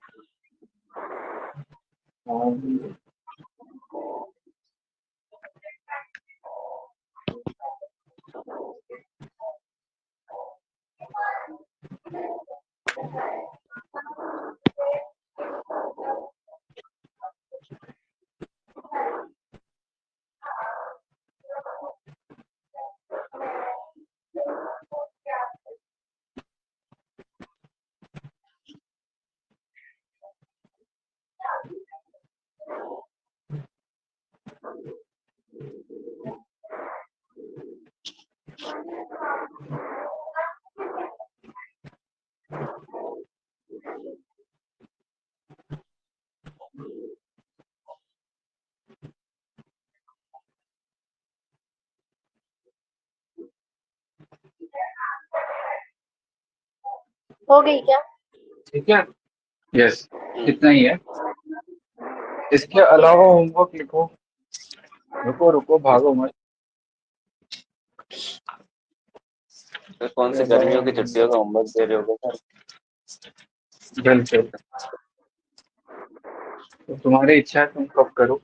हो गई क्या? ठीक है। यस, इतना ही है। इसके अलावा होमवर्क लिखो। रुको रुको, भागो मत। तो कौन सी गर्मियों की छुट्टियों का होमवर्क दे रहे हो सर? बिल्कुल, तो तुम्हारी इच्छा है तुम कब करो।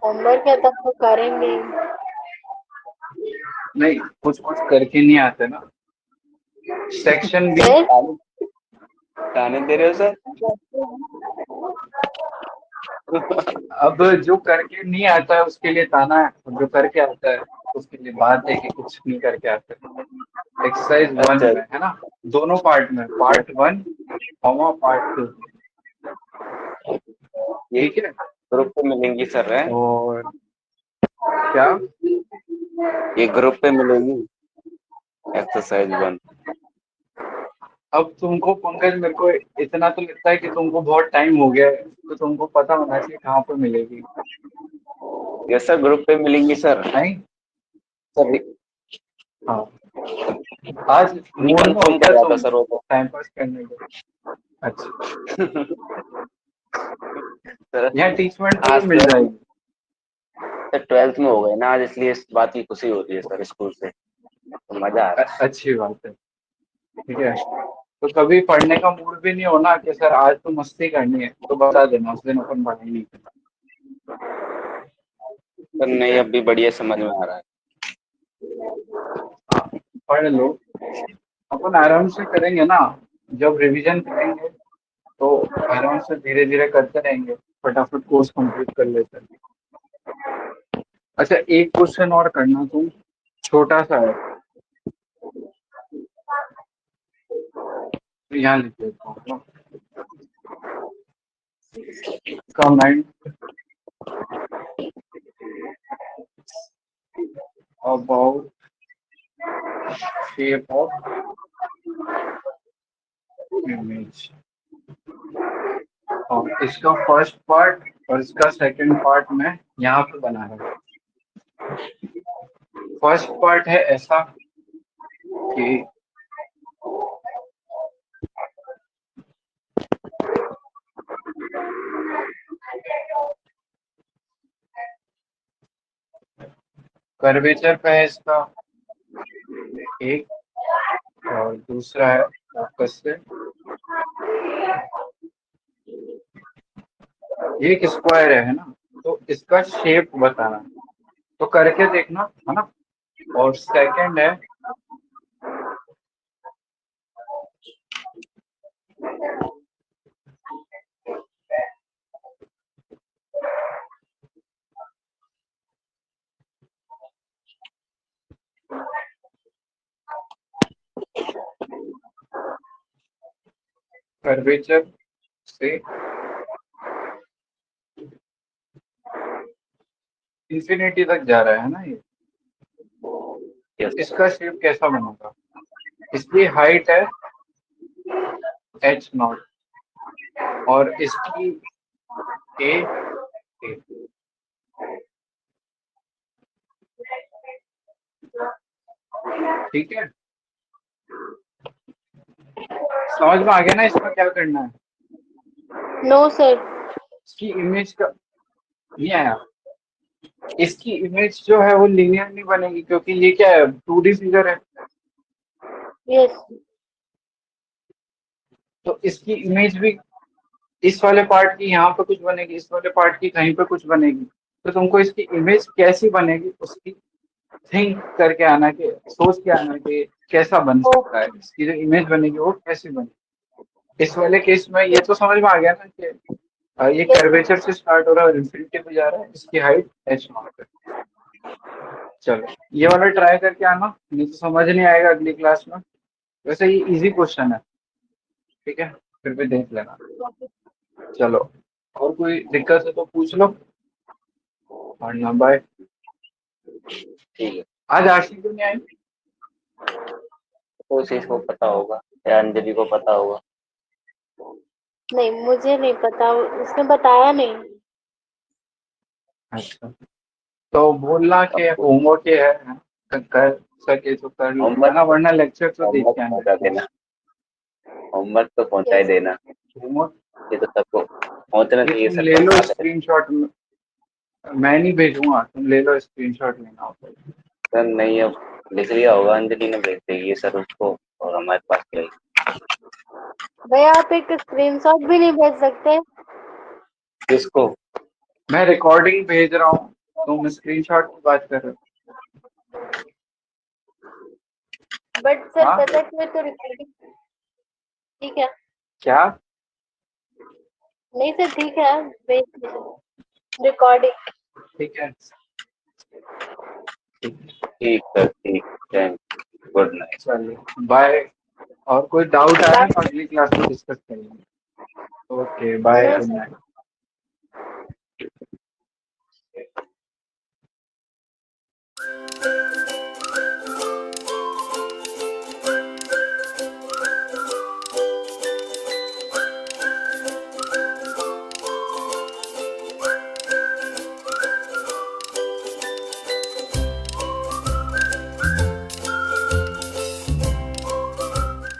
होमवर्क है तब तो करेंगे ही। नहीं, कुछ कुछ करके नहीं आते ना। Section B. फिर ताने दे रहे हो सर? अब जो करके नहीं आता है उसके लिए ताना है, और जो करके आता है उसके लिए बात है कि कुछ नहीं करके आता है। एक्सरसाइज 1 अच्छा, में है ना, दोनों पार्ट में, पार्ट 1 और पार्ट 2। ये ठीक है। ग्रुप पे मिलेंगी सर है? और क्या? ये ग्रुप पे मिलेगी एक्सरसाइज 1। अब तुमको पंकज, मेरे को इतना तो लगता है कि तुमको बहुत टाइम हो गया है, तो तुमको पता होना चाहिए कहाँ पे मिलेगी। यस सर, ग्रुप पे मिलेंगी सर। नहीं। सर हाँ, आज मूड में हो कंफर्म क्या कर रहा था तुम सर वो तो। टाइम पास करने के? अच्छा, सर यहाँ टीचमेंट तो आज भी मिल जाएगी। सर 12th में हो गए ना आज, इसलिए इस बात की खुशी होती है सर स्कूल से, तो मजा आ रहा है। अच्छी बात है। ठीक है, तो कभी पढ़ने का मूड भी नहीं होना कि सर आज तो मस्ती करनी है, तो बता देना, उस दिन अपन पढ़ाई नहीं करना। सर नहीं, अब भी बढ़िया समझ में आ रहा है। हाँ, पढ़ लो। अपन आराम से करेंगे ना, जब रिवीजन करेंगे तो आराम से धीरे धीरे करते रहेंगे, फटाफट कोर्स कंप्लीट कर लेते हैं। अच्छा, एक क्वेश्चन और करना तुम, छोटा सा है, तो यहाँ लिख देता हूँ। Comment about shape of image. और इसका फर्स्ट पार्ट और इसका सेकंड पार्ट में यहाँ पे बना है। फर्स्ट पार्ट है ऐसा कि कर्वेचर पे है इसका एक, और दूसरा है फोकस से। एक स्क्वायर है ना, तो इसका शेप बताना, तो करके देखना है ना। और सेकंड है कर्वेचर से इंफिनिटी तक जा रहा है ना ये, यस इसका शेप कैसा बनेगा? इसकी हाइट है h0 और इसकी a, ठीक है। समझ में आ गया ना इसका क्या करना है? No sir. इसकी इमेज का नहीं आया? इसकी इमेज जो है वो लीनियर नहीं बनेगी, क्योंकि ये क्या है, 2D फिगर है। यस तो इसकी इमेज भी इस वाले पार्ट की यहाँ पे कुछ बनेगी, इस वाले पार्ट की कहीं पे कुछ बनेगी। तो तुमको इसकी इमेज कैसी बनेगी उसकी थिंक करके आना, कि सोच के आना कि कैसा बन सकता है, इसकी जो इमेज बनेगी वो कैसी बनेगी। इस वाले केस में ये तो समझ में आ गया ना कि ये कर्वेचर से स्टार्ट हो रहा है और इंफिनिटी पे जा रहा है, इसकी हाइट h0 है। चलो ये वाला ट्राई करके आना, नहीं तो समझ नहीं आएगा अगली क्लास में। वैसे ये इजी क्वेश्चन है, ठीक है, फिर भी देख लेना। चलो और कोई दिक्कत है तो पूछ लो, वरना बाय। ठीक है, आज आशी क्यों नहीं आई? कोशिश को पता होगा या अंजलि को पता होगा। नहीं, मुझे नहीं पता, उसने बताया नहीं। अच्छा, तो बोलना कि होमवर्क ये है, कर सके तो कर लो, है ना, वरना लेक्चर तो देख होमवर्क के आना। पहुंचा देना, होमवर्क तो पहुंचा ही Yes. देना। होमवर्क ये तो सबको पहुंचना चाहिए, तुम सर ले लो पहुंचा देना। स्क्रीनशॉट, मैं नहीं भेजूंगा, तुम ले लो स्क्रीनशॉट लेना होगा। सर नहीं, अब लिख लिया होगा, अंजलि ने भेज देगी सर उसको और हमारे पास रहेगी। भैया आप एक स्क्रीनशॉट भी नहीं भेज सकते? किसको? मैं रिकॉर्डिंग भेज रहा हूँ, तुम स्क्रीनशॉट की बात कर रहे हो। बट सर हाँ कथक में तो रिकॉर्डिंग ठीक है। क्या? नहीं सर ठीक है, भेज दीजिए रिकॉर्डिंग। ठीक है, ठीक सर, ठीक, थैंक, गुड नाइट। चलिए बाय। और कोई डाउट आया तो अगली क्लास में डिस्कस करेंगे। Okay bye, good night.